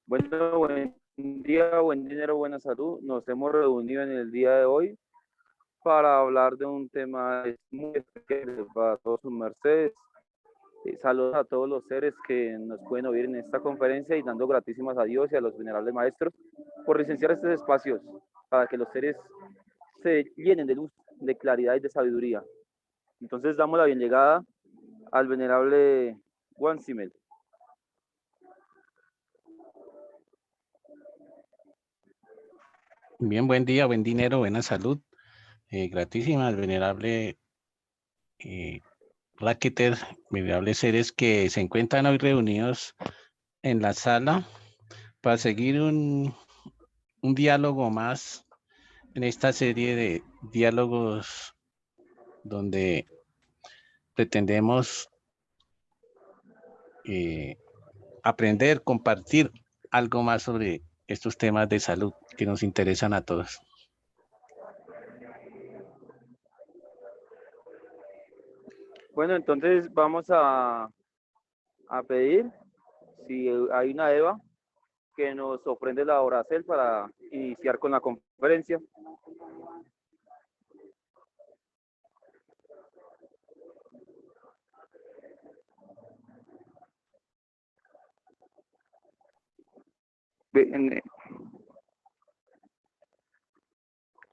Bueno, buen día, buen dinero, buena salud. Nos hemos reunido en el día de hoy para hablar de un tema muy especial para todos sus mercedes. Saludos a todos los seres que nos pueden oír en esta conferencia y dando gratísimas a Dios y a los venerables maestros por licenciar estos espacios para que los seres se llenen de luz, de claridad y de sabiduría. Entonces damos la bien llegada al venerable Juan Simel. Bien, buen día, buen dinero, buena salud. Gratísimas, venerable Raqueter, venerables seres que se encuentran hoy reunidos en la sala para seguir un diálogo más en esta serie de diálogos donde pretendemos aprender, compartir algo más sobre estos temas de salud que nos interesan a todos. Bueno, entonces vamos a pedir, si hay una Eva, que nos ofrende la oracel para iniciar con la conferencia.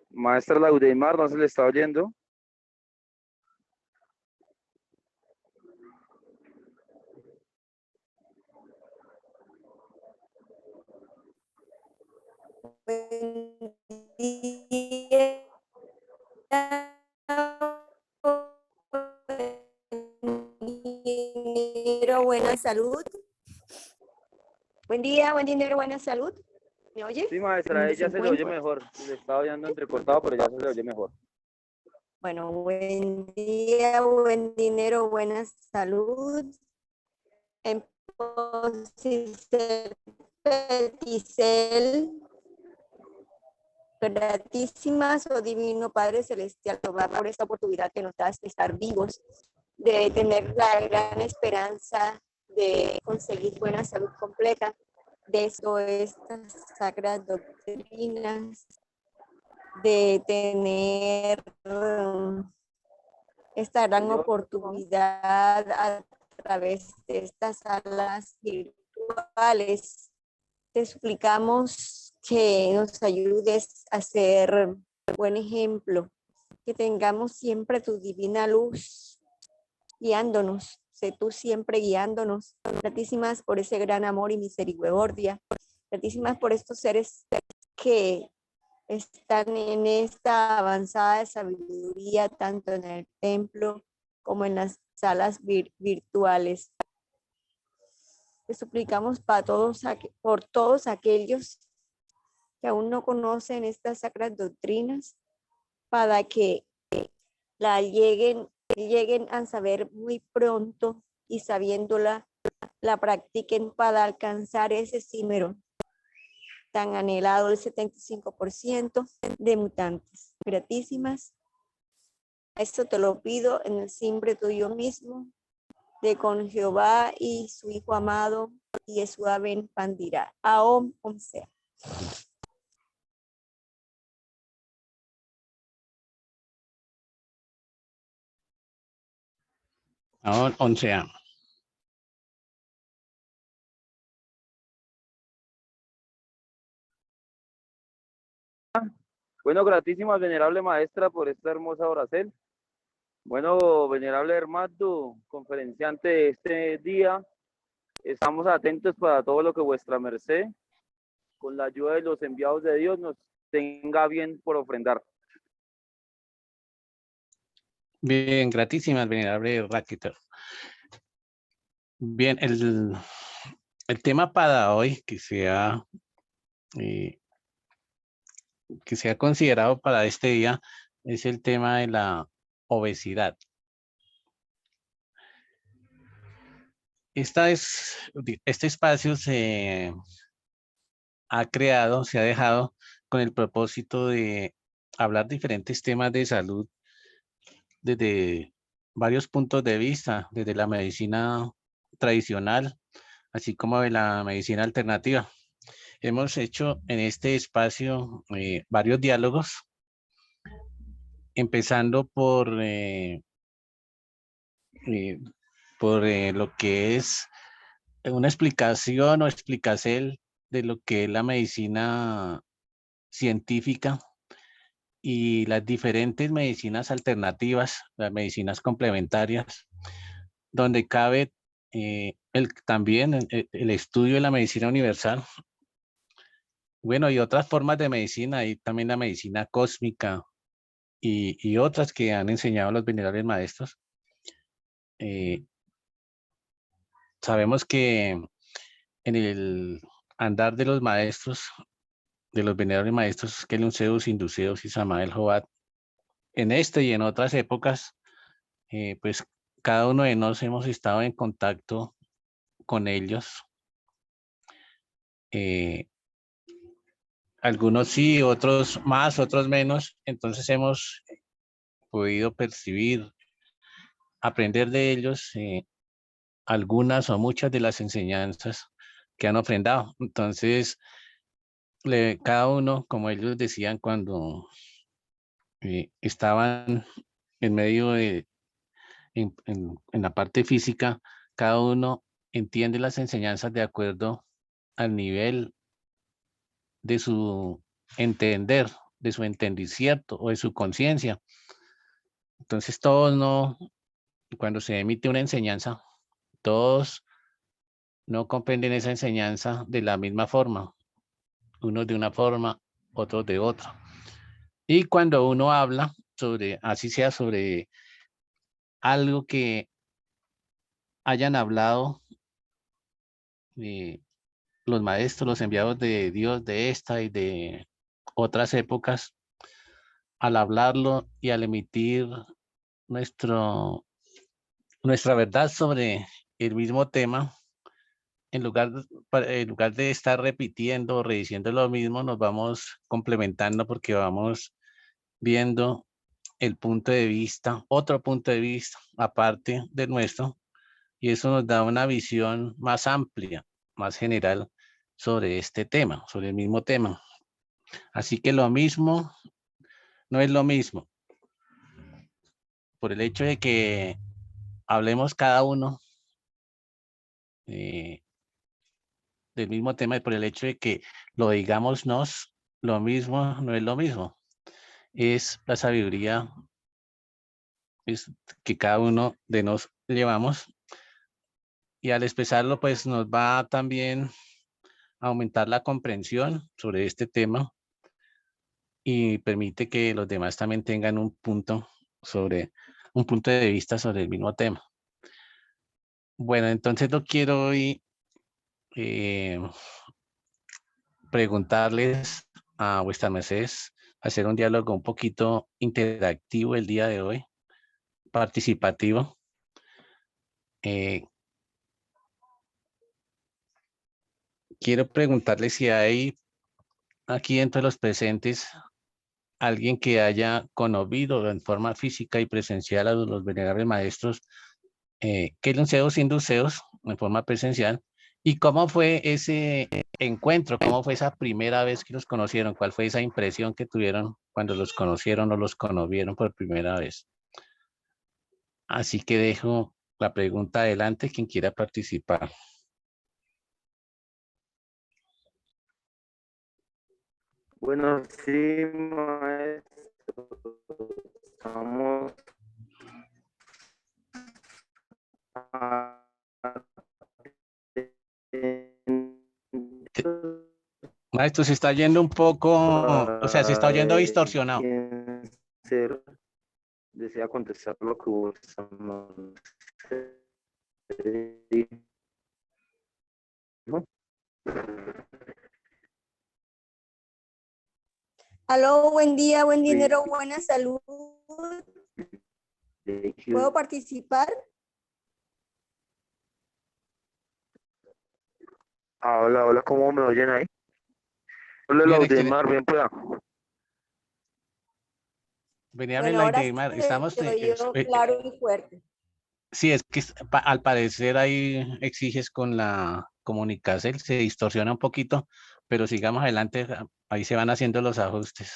Maestra Laudemar, no se le está oyendo. Buen día. Dinero, buena salud. Buen día, buen dinero, buena salud. ¿Me oye? Sí, maestra, ella se le oye mejor. Le estaba oyendo entrecortado, pero ya se le oye mejor. Bueno, buen día, buen dinero, buena salud. En Peticel, gratísimas, oh Divino Padre Celestial, por esta oportunidad que nos das de estar vivos, de tener la gran esperanza de conseguir buena salud completa, de estas sacras doctrinas, de tener esta gran oportunidad a través de estas salas virtuales. Te suplicamos que nos ayudes a ser buen ejemplo, que tengamos siempre tu divina luz guiándonos, sé tú siempre guiándonos. Gratísimas por ese gran amor y misericordia, gratísimas por estos seres que están en esta avanzada de sabiduría, tanto en el templo como en las salas virtuales. Te suplicamos por todos aquellos que aún no conocen estas sacras doctrinas, para que lleguen a saber muy pronto y sabiéndola, la practiquen para alcanzar ese efímero tan anhelado, el 75% de mutantes. Gratísimas. Esto te lo pido en el nombre tuyo mismo, de con Jehová y su Hijo amado, Yeshua ben Pandira. Aom Omsea. Ahora, 11. Bueno, gratísimas, venerable maestra, por esta hermosa oracel. Bueno, venerable hermano, conferenciante de este día, estamos atentos para todo lo que vuestra merced, con la ayuda de los enviados de Dios, nos tenga bien por ofrendar. Bien, gratísimas, venerable Raqueter. Bien, el tema para hoy que se ha considerado para este día es el tema de la obesidad. Este espacio se ha dejado con el propósito de hablar diferentes temas de salud desde varios puntos de vista, desde la medicina tradicional, así como de la medicina alternativa. Hemos hecho en este espacio varios diálogos, empezando por lo que es una explicación o explicacel de lo que es la medicina científica y las diferentes medicinas alternativas, las medicinas complementarias, donde cabe también el estudio de la medicina universal. Bueno, y otras formas de medicina, y también la medicina cósmica y otras que han enseñado los venerables maestros. Sabemos que en el andar de los maestros, de los venerables maestros, Kelion Zeus, Induceus y Samael Jobat, en este y en otras épocas, pues cada uno de nosotros hemos estado en contacto con ellos. Algunos sí, otros más, otros menos. Entonces hemos podido percibir, aprender de ellos algunas o muchas de las enseñanzas que han ofrendado. Entonces, cada uno, como ellos decían cuando estaban en medio de, en la parte física, cada uno entiende las enseñanzas de acuerdo al nivel de su entender, de su entendimiento o de su conciencia. Entonces todos no, cuando se emite una enseñanza, todos no comprenden esa enseñanza de la misma forma, unos de una forma, otros de otra. Y cuando uno habla sobre, así sea sobre algo que hayan hablado los maestros, los enviados de Dios de esta y de otras épocas, al hablarlo y al emitir nuestra verdad sobre el mismo tema, en lugar de estar repitiendo o rediciendo lo mismo, nos vamos complementando porque vamos viendo el punto de vista, otro punto de vista aparte del nuestro, y eso nos da una visión más amplia, más general sobre este tema, sobre el mismo tema. Así que lo mismo no es lo mismo. Por el hecho de que hablemos cada uno del mismo tema y por el hecho de que lo digamos lo mismo no es lo mismo. Es la sabiduría que cada uno de nos llevamos, y al expresarlo pues nos va también a aumentar la comprensión sobre este tema y permite que los demás también tengan un punto de vista sobre el mismo tema. Bueno, entonces no quiero hoy preguntarles a vuestras mercedes, hacer un diálogo un poquito interactivo el día de hoy, participativo. Quiero preguntarles si hay aquí dentro de los presentes alguien que haya conocido en forma física y presencial a los venerables maestros Kelion Zeus, Induceus en forma presencial. ¿Y cómo fue ese encuentro? ¿Cómo fue esa primera vez que los conocieron? ¿Cuál fue esa impresión que tuvieron cuando los conocieron o los conocieron por primera vez? Así que dejo la pregunta adelante, quien quiera participar. Bueno, sí, maestro. Estamos Maestro, se está oyendo un poco, o sea, se está oyendo distorsionado. ¿Quién desea contestar lo que dijo? Aló, buen día, buen dinero, buena salud. ¿Puedo participar? Hola, hola, ¿cómo me oyen ahí? Hola, Bien, Laudemar, bien pueda. venía a hablar Bueno, la ahora sí Laudemar. te oigo claro y fuerte. Sí, es que al parecer ahí exiges con la comunicación, se distorsiona un poquito, pero sigamos adelante, ahí se van haciendo los ajustes.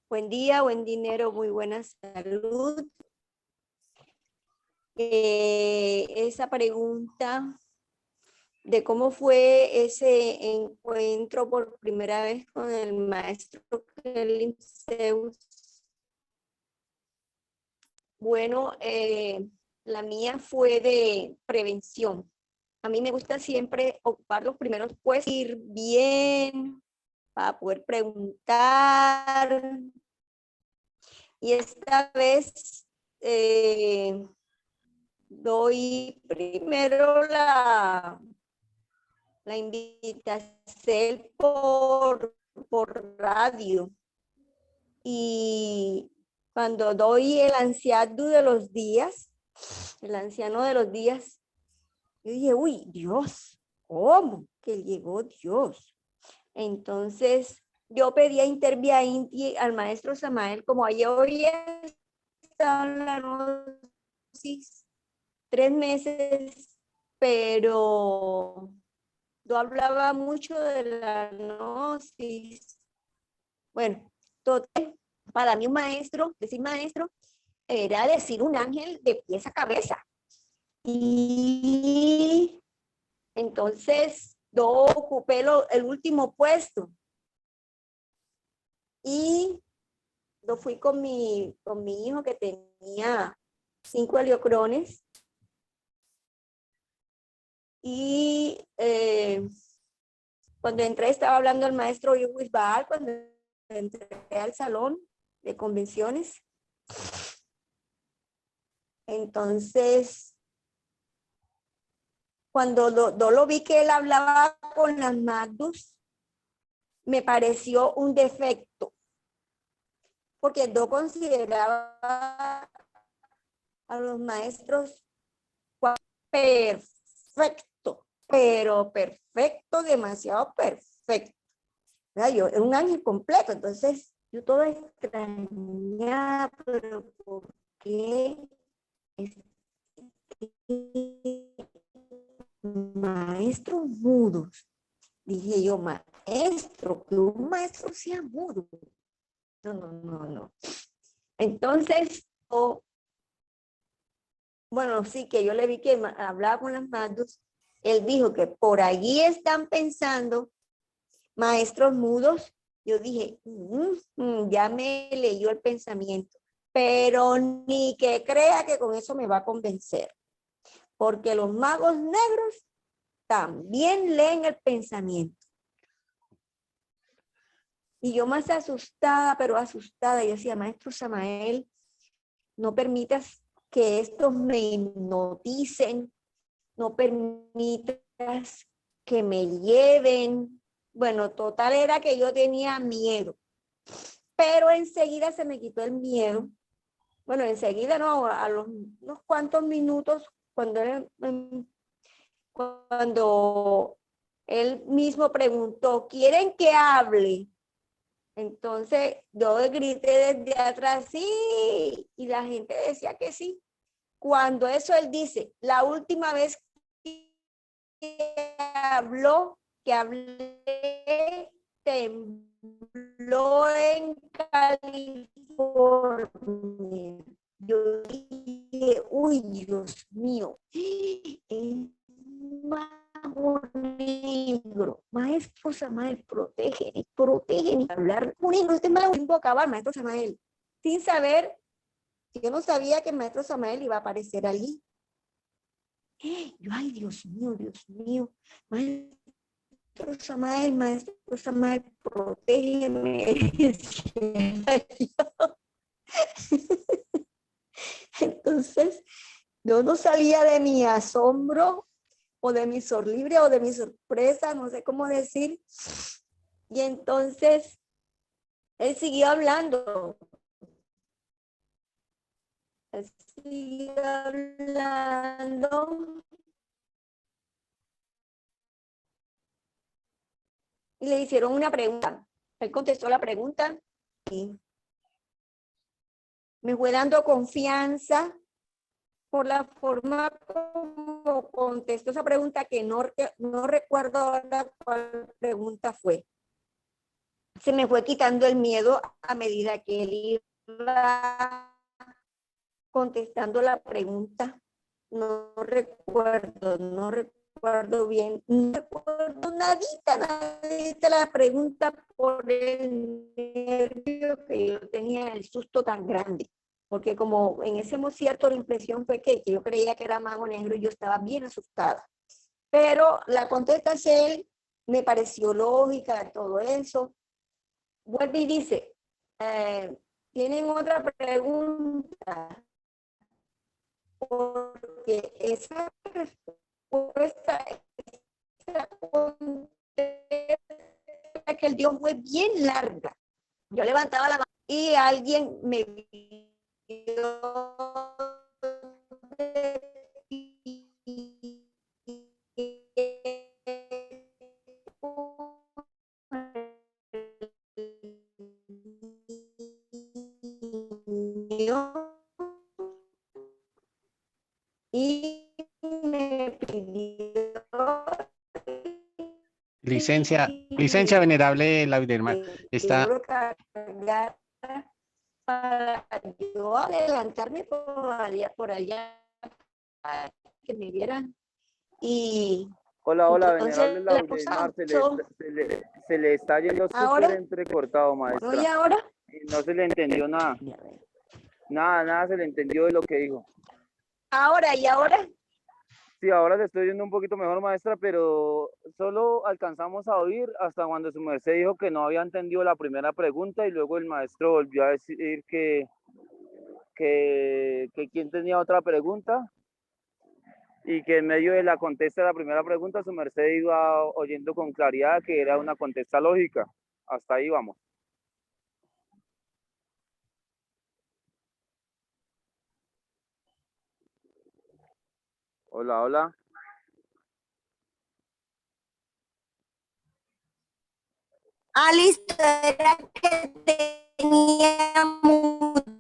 Buen día, buen dinero, muy buena salud. Esa pregunta de cómo fue ese encuentro por primera vez con el maestro Kelly Zeus. Bueno, la mía fue de prevención. A mí me gusta siempre ocupar los primeros puestos, ir bien para poder preguntar. Y esta vez doy primero la invitación por radio. Y cuando doy el anciano de los días, yo dije, uy, Dios, ¿cómo que llegó Dios? Entonces, yo pedí a intervenir al maestro Samael, como ayer hoy estaba en la gnosis 3 meses, pero yo hablaba mucho de la gnosis. Bueno, total, para mí un maestro, decir maestro, era decir un ángel de pies a cabeza. Y entonces yo ocupé el último puesto. Y yo fui con mi hijo que tenía 5 heliocrones. Y cuando entré estaba hablando el maestro Wisbal, cuando entré al salón de convenciones. Entonces, cuando lo vi que él hablaba con las Magnus, me pareció un defecto, porque yo consideraba a los maestros perfecto, pero perfecto, demasiado perfecto. Yo era un ángel completo, entonces yo todo extrañaba, pero ¿por qué maestros mudos? Dije yo, maestro, que un maestro sea mudo. No. Entonces, bueno, sí, que yo le vi que hablaba con las manos. Él dijo que por allí están pensando maestros mudos. Yo dije, ya me leyó el pensamiento, pero ni que crea que con eso me va a convencer, porque los magos negros también leen el pensamiento. Y yo más asustada, pero asustada, yo decía, maestro Samael, no permitas que estos me hipnoticen, no permitas que me lleven. Bueno, total era que yo tenía miedo, pero enseguida se me quitó el miedo. Bueno, enseguida no, a unos cuantos minutos, cuando él mismo preguntó, ¿quieren que hable? Entonces yo grité desde atrás, sí, y la gente decía que sí. Cuando eso él dice, la última vez que hablé, tembló en California. Yo dije, uy, Dios mío, es mago negro, maestro Samael, protégeme, hablar un negro, usted me lo invocaba al maestro Samael, sin saber, yo no sabía que el maestro Samael iba a aparecer allí. Yo, ay, Dios mío, maestro Samael, protégeme. Entonces, yo no salía de mi asombro o de mi sorlibre o de mi sorpresa, no sé cómo decir. Y entonces, él siguió hablando. Él siguió hablando. Y le hicieron una pregunta. Él contestó la pregunta y me fue dando confianza por la forma como contestó esa pregunta que no recuerdo ahora cuál pregunta fue. Se me fue quitando el miedo a medida que él iba contestando la pregunta. No recuerdo bien, no recuerdo nadita la pregunta por el nervio que yo tenía, el susto tan grande. Porque como en ese concierto la impresión fue que yo creía que era Mago Negro y yo estaba bien asustada. Pero la contestación me pareció lógica, todo eso. Vuelve y dice, ¿tienen otra pregunta? Porque esa respuesta, esa contesta que él dio fue bien larga. Yo levantaba la mano y alguien me vio y me pidió Licencia venerable Laudemar, que está, yo lo cargara para yo adelantarme por allá para que me vieran. Y Hola, entonces venerable la Laudemar, cosa, se le está yendo súper ahora, entrecortado, ¿no? maestra. Y ahora, Y no se le entendió nada. Nada se le entendió de lo que dijo. y ahora, Sí, ahora le estoy oyendo un poquito mejor, maestra, pero solo alcanzamos a oír hasta cuando su merced dijo que no había entendido la primera pregunta y luego el maestro volvió a decir que quién tenía otra pregunta y que en medio de la contesta de la primera pregunta su merced iba oyendo con claridad que era una contesta lógica. Hasta ahí vamos. Hola. listo, era que tenía muteado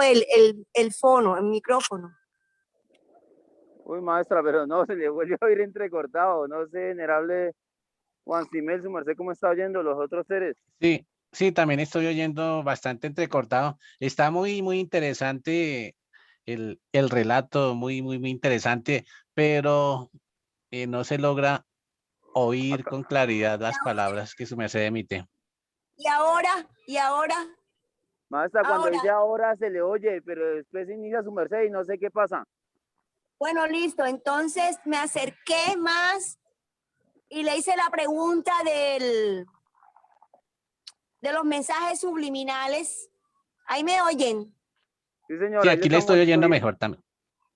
el fono, el micrófono. Uy, maestra, pero no, se le vuelve a oír entrecortado. No sé, venerable Juan Simel, su merced, ¿cómo está oyendo los otros seres? sí, también estoy oyendo bastante entrecortado. Está muy interesante el relato, muy interesante, pero no se logra oír Acá. con claridad las palabras que su merced emite. Y ahora, Maestra, cuando dice ahora se le oye, pero después inicia su merced y no sé qué pasa. bueno, listo, entonces me acerqué más y le hice la pregunta de los mensajes subliminales. Ahí me oyen. Sí, Sí, señora, ahí le aquí le estamos estoy oyendo oyendo. mejor también.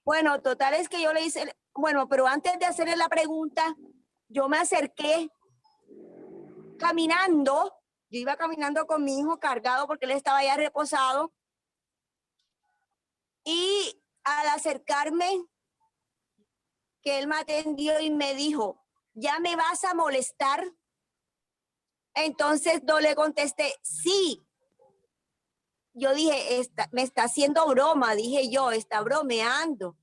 Bueno, total es que yo le hice, bueno, pero antes de hacerle la pregunta, yo me acerqué caminando. Yo iba caminando con mi hijo cargado porque él estaba ya reposado. Y al acercarme, que él me atendió y me dijo, ¿ya me vas a molestar? Entonces yo le contesté, sí. Yo dije, me está haciendo broma, dije yo, está bromeando.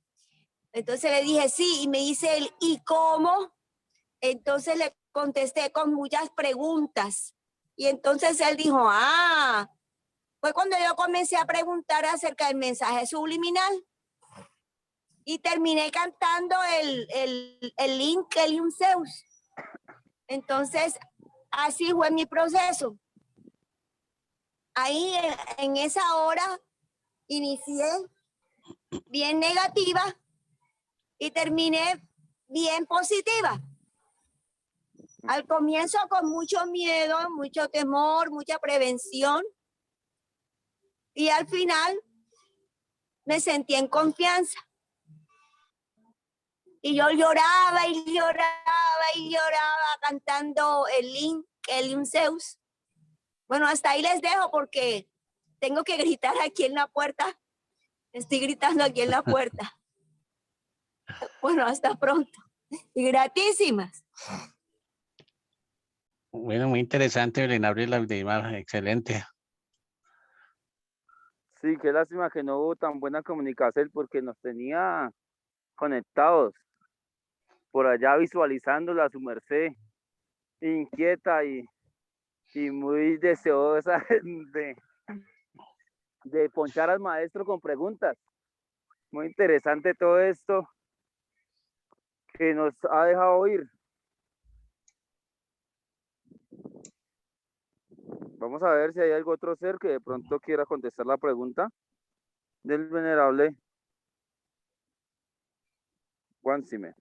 Entonces le dije, sí, y me dice él, ¿y cómo? Entonces le contesté con muchas preguntas. Y entonces él dijo, fue cuando yo comencé a preguntar acerca del mensaje subliminal. Y terminé cantando el Linkelium Zeus. Entonces, así fue mi proceso. Ahí en esa hora inicié bien negativa y terminé bien positiva. Al comienzo con mucho miedo, mucho temor, mucha prevención. Y al final me sentí en confianza. Y yo lloraba cantando el Linkelium Zeus. Bueno, hasta ahí les dejo porque tengo que gritar aquí en la puerta. Estoy gritando aquí en la puerta. Bueno, hasta pronto. Y gratísimas. Bueno, muy interesante, venerable Laudemar, excelente. Sí, qué lástima que no hubo tan buena comunicación porque nos tenía conectados por allá visualizándola a su merced, inquieta y muy deseosa de ponchar al maestro con preguntas. Muy interesante todo esto que nos ha dejado oír. Vamos a ver si hay algún otro ser que de pronto quiera contestar la pregunta del venerable Juan Sime.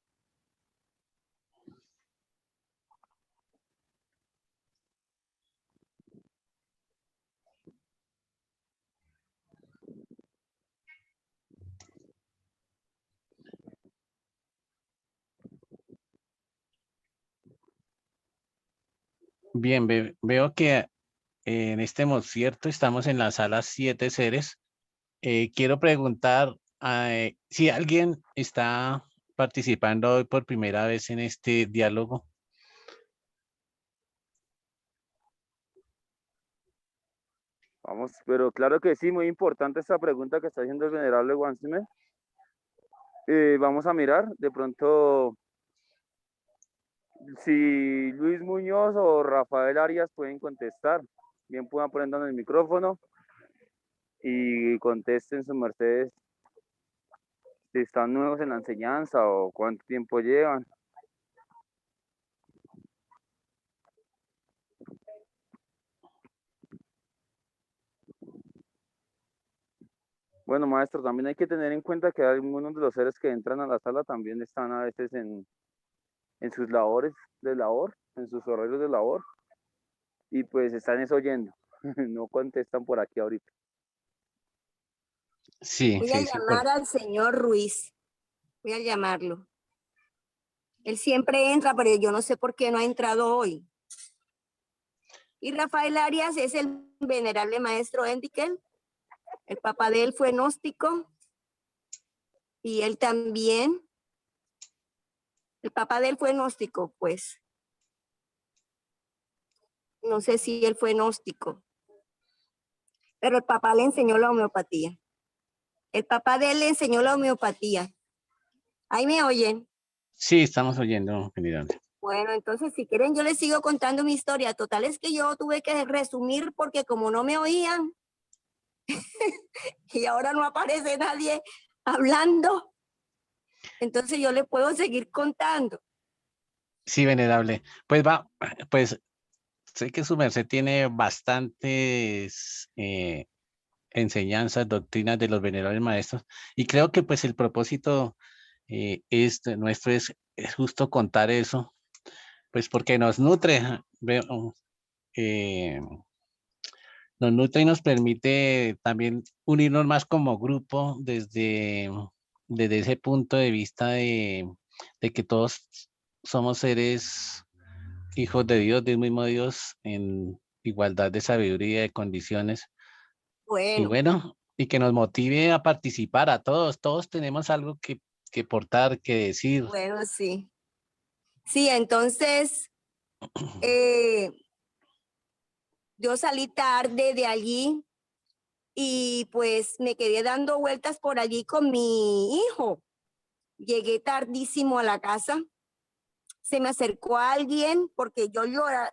Bien, veo que en este concierto estamos en la sala 7 seres. Quiero preguntar si alguien está participando hoy por primera vez en este diálogo. Vamos, pero claro que sí, muy importante esta pregunta que está haciendo el venerable Juan Sime. Vamos a mirar, de pronto, si Luis Muñoz o Rafael Arias pueden contestar. Bien, puedan prendan el micrófono y contesten sus mercedes si están nuevos en la enseñanza o cuánto tiempo llevan. Bueno, maestro, también hay que tener en cuenta que algunos de los seres que entran a la sala también están a veces en sus labores de labor, en sus horarios de labor, y pues están es oyendo, no contestan por aquí ahorita. Sí, Voy a sí, sí. llamar al señor Ruiz. Voy a llamarlo. Él siempre entra, pero yo no sé por qué no ha entrado hoy. Y Rafael Arias es el venerable maestro Endikel. El papá de él fue gnóstico y él también. El papá de él fue gnóstico, pues. No sé si él fue gnóstico, pero el papá le enseñó la homeopatía. El papá de él le enseñó la homeopatía. Ahí me oyen. Sí, estamos oyendo, venerable. Bueno, entonces si quieren yo les sigo contando mi historia. Total es que yo tuve que resumir porque como no me oían y ahora no aparece nadie hablando, entonces yo les puedo seguir contando. Sí, venerable. Pues sé que su merced tiene bastantes enseñanzas, doctrinas de los venerables maestros, y creo que pues el propósito nuestro es justo contar eso, pues porque nos nutre, eh, nos nutre y nos permite también unirnos más como grupo desde ese punto de vista de que todos somos seres hijos de Dios, del mismo Dios, en igualdad de sabiduría, de condiciones. Y Bueno, bueno, y que nos motive a participar a todos. Todos tenemos algo que aportar, que decir. bueno, sí. Sí, entonces yo salí tarde de allí y pues me quedé dando vueltas por allí con mi hijo. Llegué tardísimo a la casa. Se me acercó alguien porque yo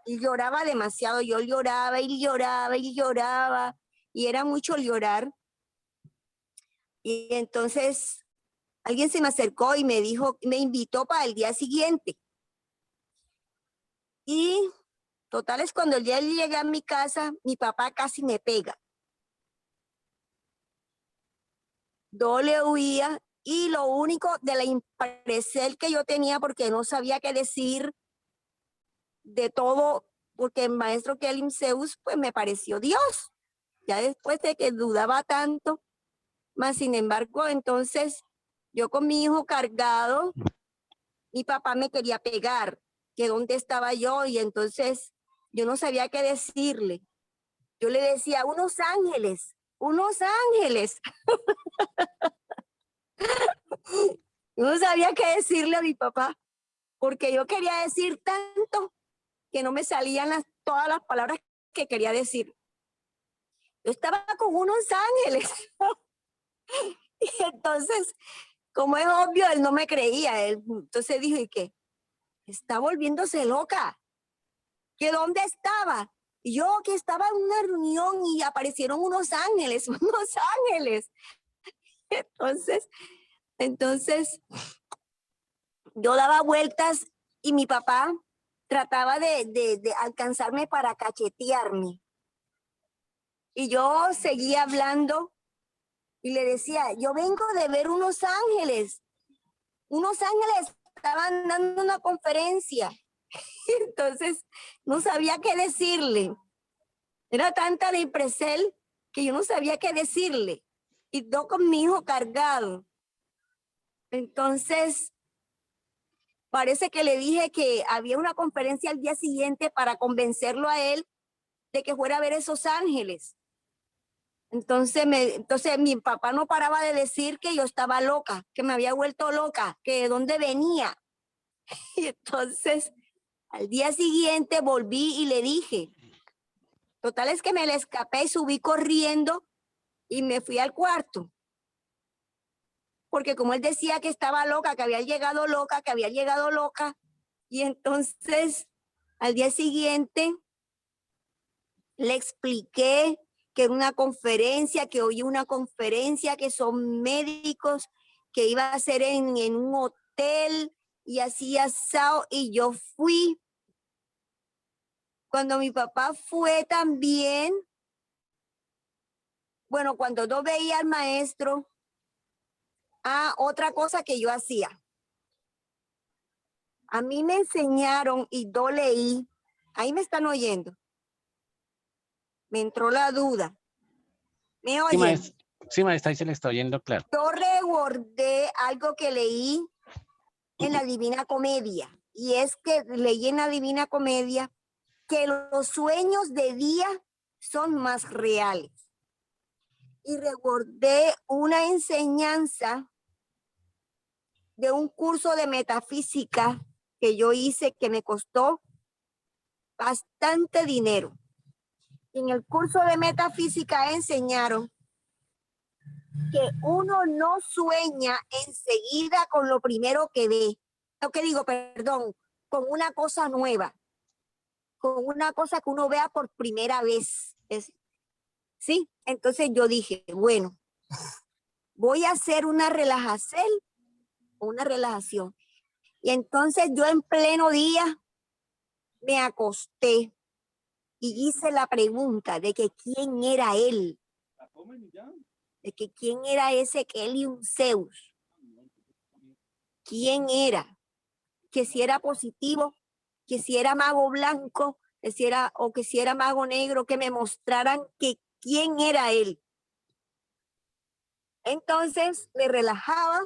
lloraba demasiado. Yo lloraba y lloraba y lloraba y era mucho llorar. Y entonces alguien se me acercó y me dijo, me invitó para el día siguiente. Y total es cuando el día llegué a mi casa, mi papá casi me pega. Yo le huía y lo único de la impresión que yo tenía, porque no sabía qué decir de todo, porque el maestro Kelim Zeus, pues me pareció Dios. Ya después de que dudaba tanto, más sin embargo, entonces yo con mi hijo cargado, mi papá me quería pegar, que dónde estaba yo, y entonces yo no sabía qué decirle. Yo le decía, unos ángeles, unos ángeles. Yo no sabía qué decirle a mi papá, porque yo quería decir tanto que no me salían todas las palabras que quería decir. Yo estaba con unos ángeles. Y entonces, como es obvio, él no me creía. Entonces dijo, ¿y qué? Está volviéndose loca. ¿Que dónde estaba? Y yo que estaba en una reunión y aparecieron unos ángeles, unos ángeles. Entonces, yo daba vueltas y mi papá trataba de alcanzarme para cachetearme. Y yo seguía hablando y le decía, yo vengo de ver unos ángeles. Unos ángeles estaban dando una conferencia. Entonces, no sabía qué decirle. Era tanta depresión que yo no sabía qué decirle. Y yo con mi hijo cargado. Entonces, parece que le dije que había una conferencia al día siguiente para convencerlo a él de que fuera a ver esos ángeles. Entonces mi papá no paraba de decir que yo estaba loca, que me había vuelto loca, que de dónde venía. Y entonces, al día siguiente volví y le dije, total es que me le escapé y subí corriendo y me fui al cuarto. Porque como él decía que estaba loca, que había llegado loca, y entonces al día siguiente le expliqué que era una conferencia, que oí una conferencia, que son médicos, que iba a ser en un hotel y así asado, y yo fui. Cuando mi papá fue también, bueno, cuando yo veía al maestro, otra cosa que yo hacía. A mí me enseñaron y yo leí, ahí me están oyendo. Me entró la duda. ¿Me Sí, oyen? maestra, sí, maestra, ahí se le está oyendo claro. Yo recordé algo que leí en la Divina Comedia, y es que leí en la Divina Comedia que los sueños de día son más reales. Y recordé una enseñanza de un curso de metafísica que yo hice que me costó bastante dinero. En el curso de metafísica enseñaron que uno no sueña enseguida con lo primero que ve. Con una cosa nueva, con una cosa que uno vea por primera vez. ¿Sí? Entonces yo dije, bueno, voy a hacer una relajación. Y entonces yo en pleno día me acosté y hice la pregunta de que quién era él, de que quién era ese Helium Zeus, quién era, que si era positivo, que si era mago blanco, que si era mago negro, que me mostraran que quién era él. Entonces me relajaba,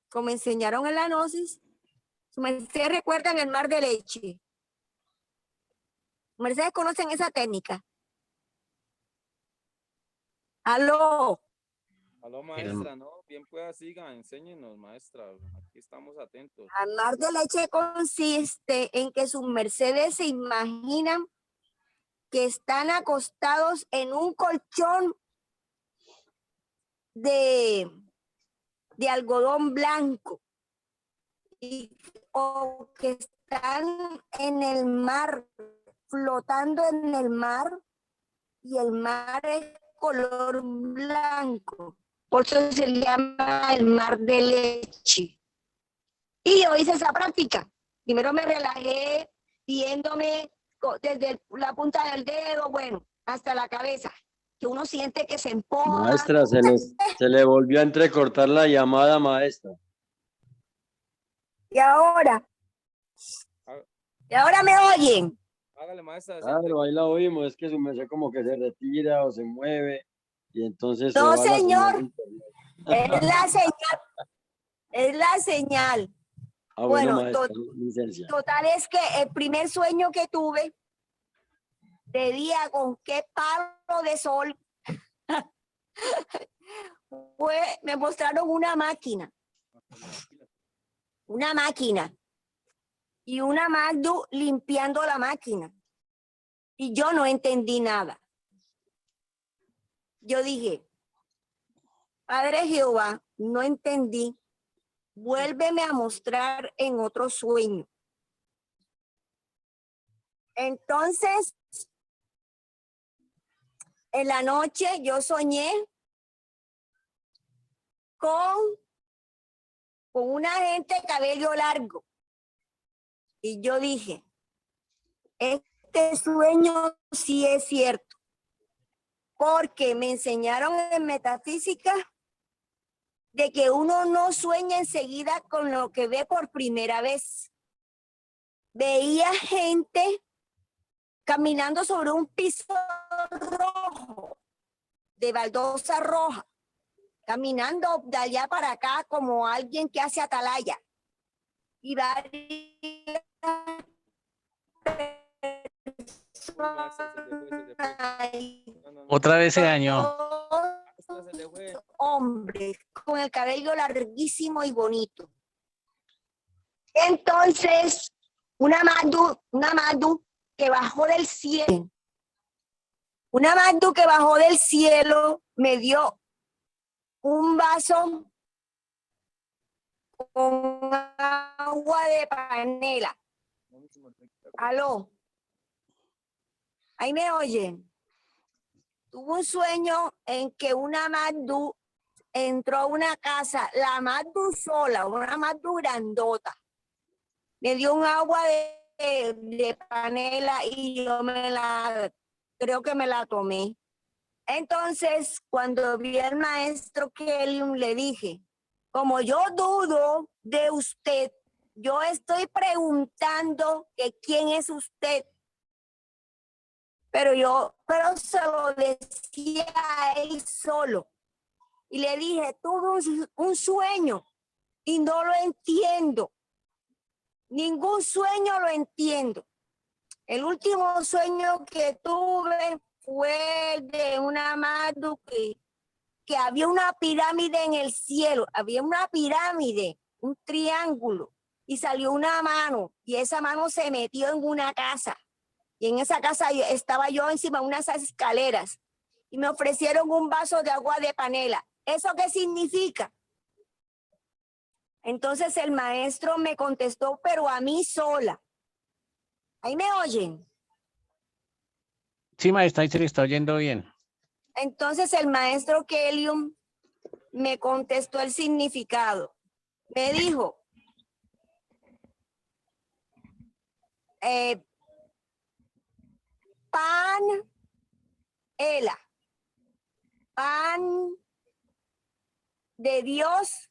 como enseñaron en la gnosis. ¿Ustedes recuerdan el mar de leche? ¿Ustedes conocen esa técnica? ¡Aló! Aló, maestra, ¿no? Bien pueda, siga, enséñenos, maestra. Aquí estamos atentos. El mar de leche consiste en que sus mercedes se imaginan que están acostados en un colchón de algodón blanco o que están en el mar, flotando en el mar, y el mar es color blanco. Por eso se llama el mar de leche. Y yo hice esa práctica. Primero me relajé viéndome desde la punta del dedo, bueno, hasta la cabeza, que uno siente que se empuja. Maestra, se le volvió a entrecortar la llamada, maestra. Y ahora me oyen. Hágale, maestra. Claro, ahí la oímos, es que su merced como que se retira o se mueve y entonces No, se va señor. Es la señal. Es la señal. Ah, bueno, Bueno, maestra, licencia. total es que el primer sueño que tuve de día con qué palo de sol me mostraron una máquina y una Magdu limpiando la máquina, y yo no entendí nada. yo dije, Padre Jehová, no entendí, vuélveme a mostrar en otro sueño. Entonces, en la noche yo soñé con una gente de cabello largo. Y yo dije, este sueño sí es cierto, porque me enseñaron en metafísica de que uno no sueña enseguida con lo que ve por primera vez. Veía gente caminando sobre un piso rojo, de baldosa roja, caminando de allá para acá como alguien que hace atalaya. Y varias Otra vez se dañó. Hombres con el cabello larguísimo y bonito. Entonces, una Maddu que bajó del cielo, me dio un vaso con agua de panela. Aló, ahí me oyen. Tuve un sueño en que una Maddu entró a una casa, la Maddu sola, una Maddu grandota. Me dio un agua de panela y yo creo que me la tomé. Entonces, cuando vi al maestro Kelium, le dije, como yo dudo de usted, yo estoy preguntando que quién es usted. Pero se lo decía a él solo. Y le dije, tuve un sueño y no lo entiendo. Ningún sueño lo entiendo. El último sueño que tuve fue de una Maddu que había una pirámide en el cielo. Había una pirámide, un triángulo, y salió una mano, y esa mano se metió en una casa. Y en esa casa estaba yo encima de unas escaleras, y me ofrecieron un vaso de agua de panela. ¿Eso qué significa? Entonces el maestro me contestó, pero a mí sola. ¿Ahí me oyen? Sí, maestra, ahí se le está oyendo bien. Entonces el maestro Kelium me contestó el significado. Me dijo, pan, ela, pan de Dios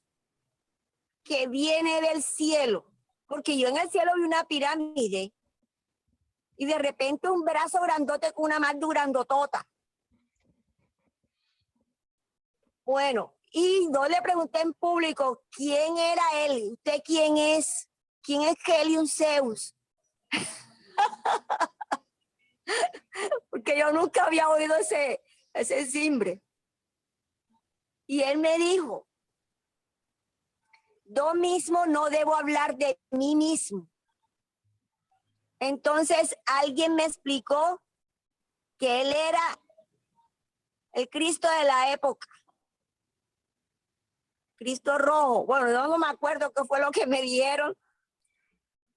que viene del cielo, porque yo en el cielo vi una pirámide y de repente un brazo grandote con una Maddu grandotota. Bueno, y yo le pregunté en público quién era él, ¿usted quién es? ¿Quién es Kelium Zeus? Porque yo nunca había oído ese timbre. Y él me dijo, yo mismo no debo hablar de mí mismo. Entonces alguien me explicó que él era el Cristo de la época. Cristo rojo. Bueno, yo no me acuerdo qué fue lo que me dieron,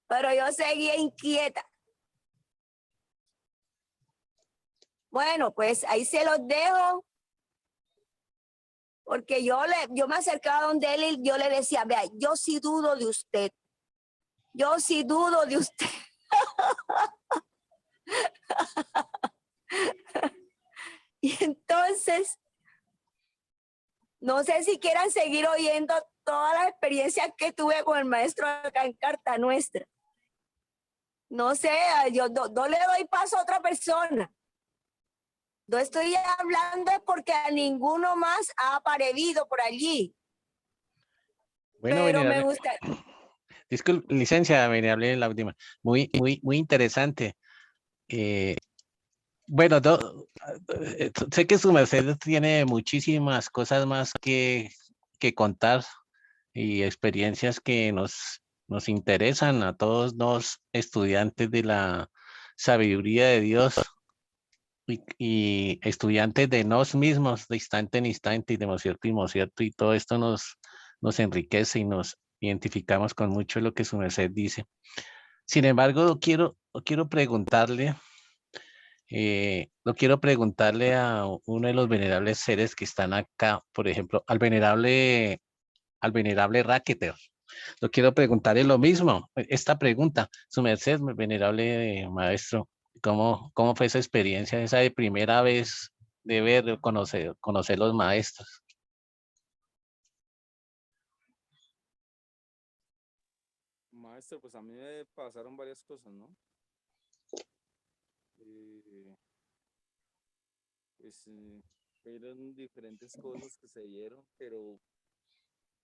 pero yo seguía inquieta. Bueno, pues ahí se los dejo, porque yo me acercaba donde él y yo le decía, vea, yo sí dudo de usted. Yo sí dudo de usted. Y entonces, no sé si quieran seguir oyendo todas las experiencias que tuve con el maestro acá en Carta Nuestra. No sé, yo no le doy paso a otra persona. No estoy hablando porque a ninguno más ha aparecido por allí. Bueno, pero me venerable. gusta. Disculpe, licencia, venerable la última. Muy interesante. Bueno, sé que su merced tiene muchísimas cosas más que contar y experiencias que nos interesan a todos los estudiantes de la sabiduría de Dios. y estudiantes de nos mismos, de instante en instante, y de mo cierto, y todo esto nos enriquece y nos identificamos con mucho de lo que su merced dice. Sin embargo, quiero preguntarle, quiero preguntarle a uno de los venerables seres que están acá, por ejemplo, al venerable Raqueter. Lo quiero preguntarle lo mismo, esta pregunta, su merced, venerable maestro, ¿cómo fue esa experiencia, esa de primera vez de ver, conocer los maestros? Maestro, pues a mí me pasaron varias cosas, ¿no? Eh, pues fueron diferentes cosas que se dieron, pero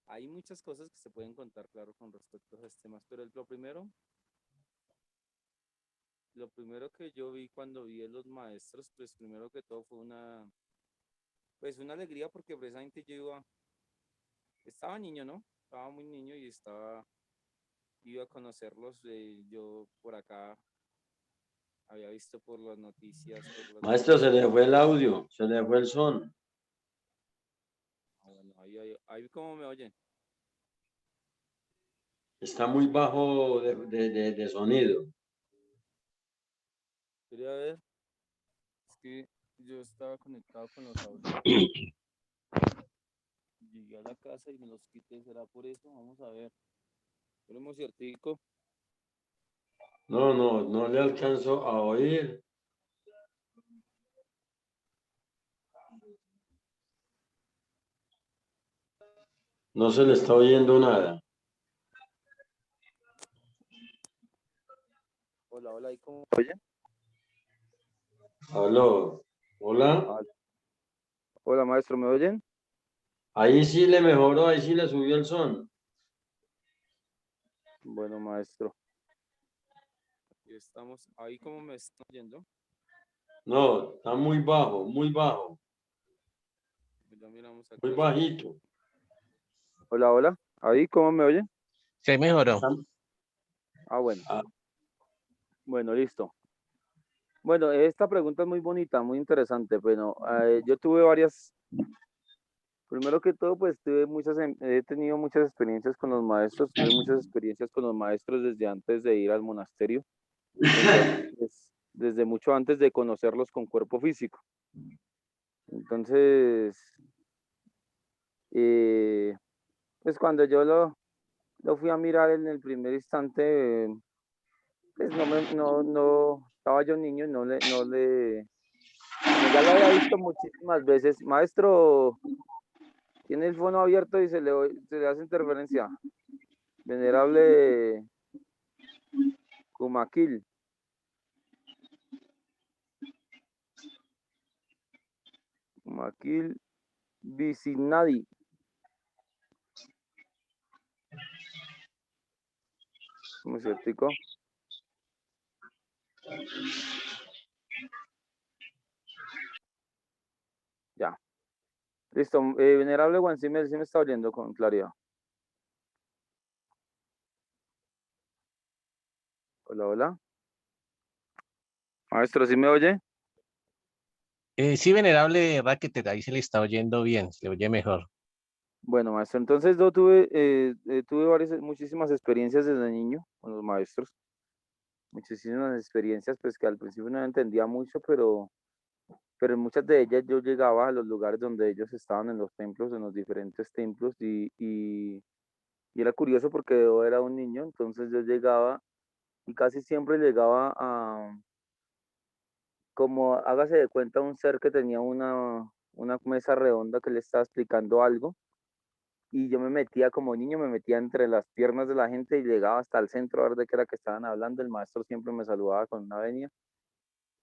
hay muchas cosas que se pueden contar, claro, con respecto a estos temas. Pero lo primero que yo vi cuando vi a los maestros, pues primero que todo fue pues una alegría porque precisamente estaba niño, ¿no? Estaba muy niño y iba a conocerlos. Yo por acá había visto por las noticias, Maestro, se le fue el audio, se le fue el son. Bueno, ahí cómo me oyen. Está muy bajo de sonido. Quería ver, es que yo estaba conectado con los audífonos. Llegué a la casa y me los quité, ¿será por eso? Vamos a ver. Tenemos ciertico. No le alcanzo a oír. No se le está oyendo nada. Hola, hola, ¿y cómo me oyen? Aló, hola. Ah, hola, maestro, ¿me oyen? Ahí sí le mejoró, ahí sí le subió el son. Bueno, maestro, aquí estamos. Ahí cómo me están oyendo. No, está muy bajo, muy bajo, Ya miramos muy acá. bajito. Hola, hola. Ahí cómo me oyen. Se mejoró. Ah, bueno. Ah, Bueno, listo. Bueno, esta pregunta es muy bonita, muy interesante. Bueno, yo tuve varias. Primero que todo, pues he tenido muchas experiencias con los maestros, tuve muchas experiencias con los maestros desde antes de ir al monasterio, entonces, desde mucho antes de conocerlos con cuerpo físico. Entonces, eh, pues cuando lo fui a mirar en el primer instante, pues no, estaba yo niño, como ya lo había visto muchísimas veces, maestro, tiene el fono abierto y se le hace interferencia. Venerable Kumakil. Kumakil Vicinadi. ¿Cómo es cierto? Ya. Listo. Venerable Juan, sí me está oyendo con claridad. Hola, hola. Maestro, ¿sí me oye? Sí, venerable Raqueter, ahí se le está oyendo bien, se le oye mejor. Bueno, maestro, entonces tuve muchísimas experiencias desde niño con los maestros. Muchísimas experiencias, pues que al principio no entendía mucho, pero en muchas de ellas yo llegaba a los lugares donde ellos estaban en los templos, en los diferentes templos, y era curioso porque yo era un niño, entonces yo llegaba y casi siempre llegaba como hágase de cuenta un ser que tenía una mesa redonda que le estaba explicando algo, y yo me metía como niño, me metía entre las piernas de la gente y llegaba hasta el centro a ver de qué era que estaban hablando. El maestro siempre me saludaba con una venia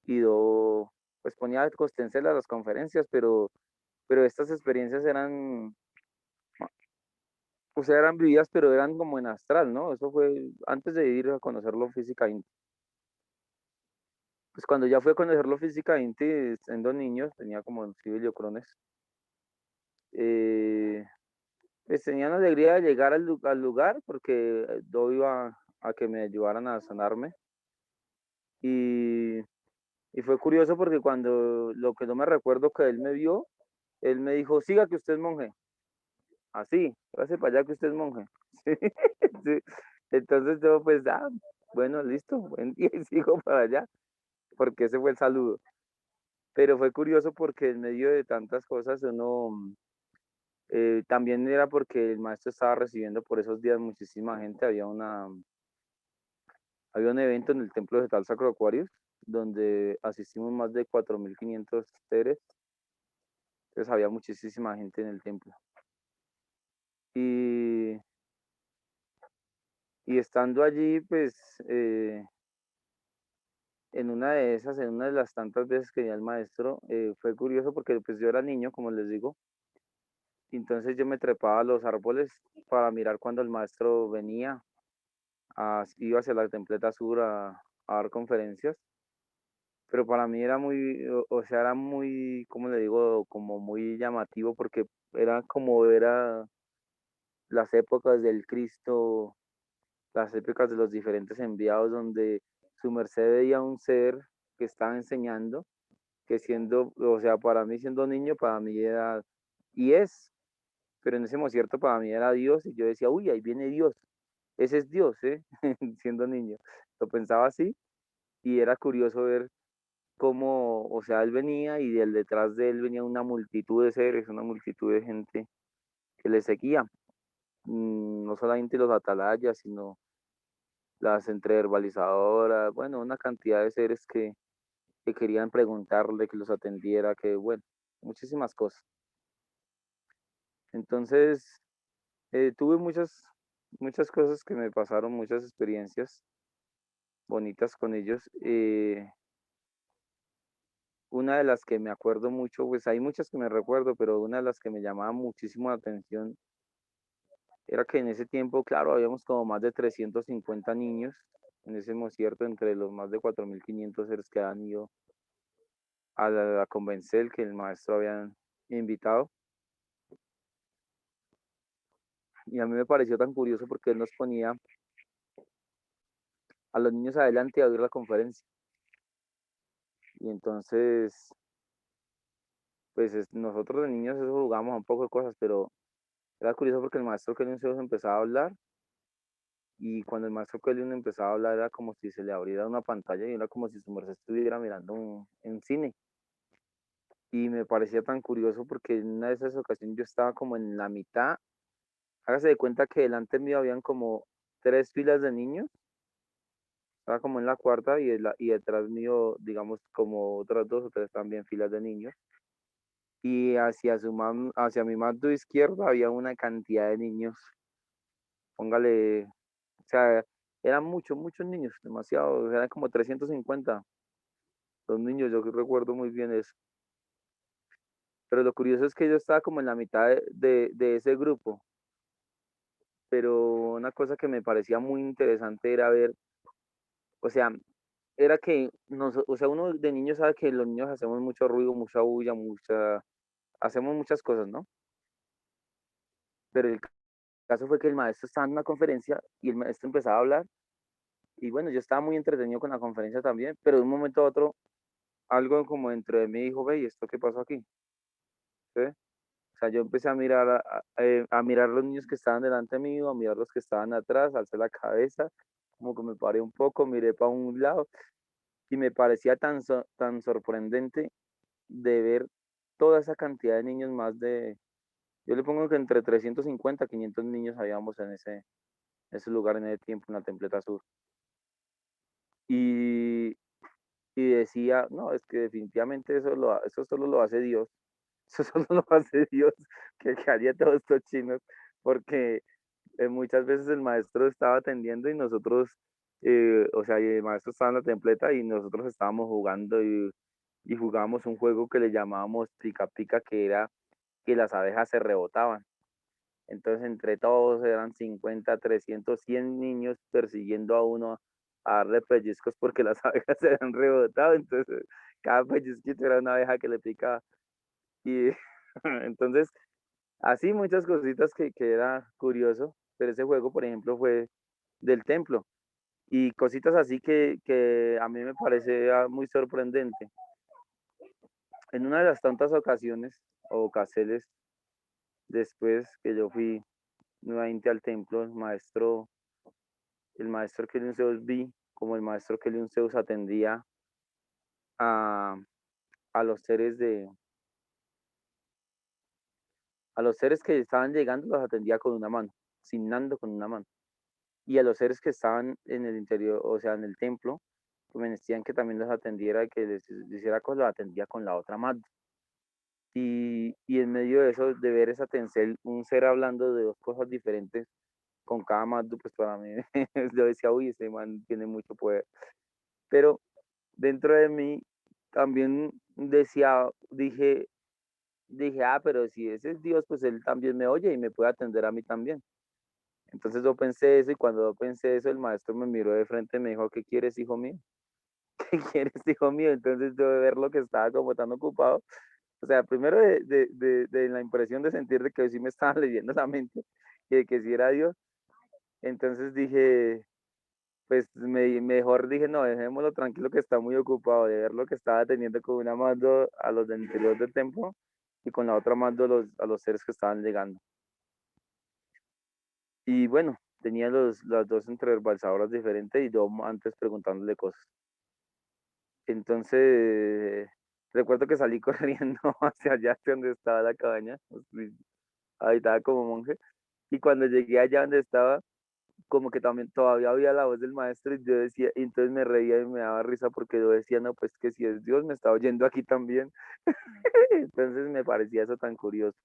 y yo pues ponía costencel a las conferencias, pero estas experiencias o sea, eran vividas, pero eran como en astral, ¿no? Eso fue antes de ir a conocerlo físicamente. Pues cuando ya fui a conocerlo físicamente, siendo niño, tenía como crones, pues tenían alegría de llegar al lugar porque yo iba a que me ayudaran a sanarme. Y, Y fue curioso porque cuando lo que no me recuerdo que él me vio, él me dijo, siga que usted es monje. Así, pase para allá que usted es monje. Sí, sí. Entonces yo pues, bueno, listo, buen día y sigo para allá, porque ese fue el saludo. Pero fue curioso porque en medio de tantas cosas uno, también era porque el maestro estaba recibiendo por esos días muchísima gente, había un evento en el templo de Tal Sacro Aquarius, donde asistimos más de 4.500 seres, entonces había muchísima gente en el templo. Y, y estando allí, pues, en una de esas, en una de las tantas veces que vi al maestro, fue curioso porque pues yo era niño, como les digo, y entonces yo me trepaba a los árboles para mirar cuando el maestro venía, iba hacia la Templeta Sur a dar conferencias, pero para mí era muy, o sea, era muy, ¿cómo le digo? Como muy llamativo porque era como ver a las épocas del Cristo, las épocas de los diferentes enviados, donde su merced veía un ser que estaba enseñando, que siendo, o sea, para mí siendo niño, para mí era, y es, pero en ese cierto para mí era Dios, y yo decía, uy, ahí viene Dios, ese es Dios, ¿eh? Siendo niño. Lo pensaba así, y era curioso ver cómo, o sea, él venía y del detrás de él venía una multitud de seres, una multitud de gente que le seguía. No solamente los atalayas, sino las entreherbalizadoras, bueno, una cantidad de seres que querían preguntarle, que los atendiera, que bueno, muchísimas cosas. Entonces, tuve muchas cosas que me pasaron, muchas experiencias bonitas con ellos. Una de las que me acuerdo mucho, pues hay muchas que me recuerdo, pero una de las que me llamaba muchísimo la atención era que en ese tiempo, claro, habíamos como más de 350 niños en ese concierto, entre los más de 4.500 seres que han ido a la convencer que el maestro habían invitado. Y a mí me pareció tan curioso porque él nos ponía a los niños adelante a oír la conferencia. Y entonces, pues nosotros de niños eso jugamos un poco de cosas, pero era curioso porque el maestro Kelly se empezaba a hablar y cuando el maestro Kelly empezaba a hablar era como si se le abriera una pantalla y era como si su merced estuviera mirando un cine. Y me parecía tan curioso porque en una de esas ocasiones yo estaba como en la mitad. Hágase de cuenta que delante mío habían como 3 filas de niños, estaba como en la cuarta y detrás mío, digamos, como otras 2 o 3 también filas de niños. Y hacia mi mano izquierda había una cantidad de niños, póngale, o sea, eran muchos niños, demasiados, eran como 350 los niños, yo recuerdo muy bien eso. Pero lo curioso es que yo estaba como en la mitad de ese grupo, pero una cosa que me parecía muy interesante era ver, o sea, era que, o sea, uno de niño sabe que los niños hacemos mucho ruido, mucha bulla, hacemos muchas cosas, ¿no? Pero el caso fue que el maestro estaba en una conferencia y el maestro empezaba a hablar y bueno, yo estaba muy entretenido con la conferencia también, pero de un momento a otro, algo como dentro de mí dijo, ve, ¿y esto qué pasó aquí? ¿Sí? O sea, yo empecé a mirar a mirar los niños que estaban delante mío, a mirar los que estaban atrás, alcé la cabeza, como que me paré un poco, miré para un lado y me parecía tan sorprendente de ver toda esa cantidad de niños, yo le pongo que entre 350 500 niños habíamos en ese lugar en ese tiempo, en la Templeta Sur. Y, y decía, no, es que definitivamente eso solo lo hace Dios, eso solo lo hace Dios, que haría todos estos chinos, porque muchas veces el maestro estaba atendiendo y nosotros, o sea, y el maestro estaba en la templeta y nosotros estábamos jugando y jugábamos un juego que le llamábamos pica pica, que era que las abejas se rebotaban. Entonces, entre todos eran 50 300 100 niños persiguiendo a uno a darle pellizcos porque las abejas se habían rebotado. Entonces, cada pellizquito era una abeja que le picaba. Y entonces, así muchas cositas que era curioso. Pero ese juego, por ejemplo, fue del templo. y cositas así que a mí me parece muy sorprendente. En una de las tantas ocasiones o ocasiones después que yo fui nuevamente al templo, el maestro Keliun Zeus vi como el maestro Keliun Zeus atendía a, a los seres a los seres que estaban llegando los atendía con una mano, signando con una mano. Y a los seres que estaban en el interior, o sea, en el templo, pues me decían que también los atendiera, que les hiciera cosas, los atendía con la otra mano. Y en medio de eso, de ver esa tencel, un ser hablando de dos cosas diferentes con cada mando, pues para mí, yo decía, uy, ese man tiene mucho poder. Pero dentro de mí también dije, ah, pero si ese es Dios, pues él también me oye y me puede atender a mí también. Entonces yo pensé eso y cuando yo pensé eso, el maestro me miró de frente y me dijo, ¿qué quieres, hijo mío? ¿Qué quieres, hijo mío? Entonces yo de ver lo que estaba como tan ocupado, o sea, primero de la impresión de sentir de que sí me estaba leyendo la mente y de que sí era Dios, entonces dije, pues mejor dije, no, dejémoslo tranquilo que está muy ocupado de ver lo que estaba teniendo con una mando a los del interior del templo y con la otra mando a los seres que estaban llegando. Y bueno, tenía las dos entreversadoras diferentes y yo antes preguntándole cosas. Entonces, recuerdo que salí corriendo hacia allá, hacia donde estaba la cabaña, pues, ahí estaba como monje, y cuando llegué allá donde estaba, como que también todavía había la voz del maestro y yo decía, y entonces me reía y me daba risa porque yo decía, no, pues que si es Dios me está oyendo aquí también. Entonces me parecía eso tan curioso.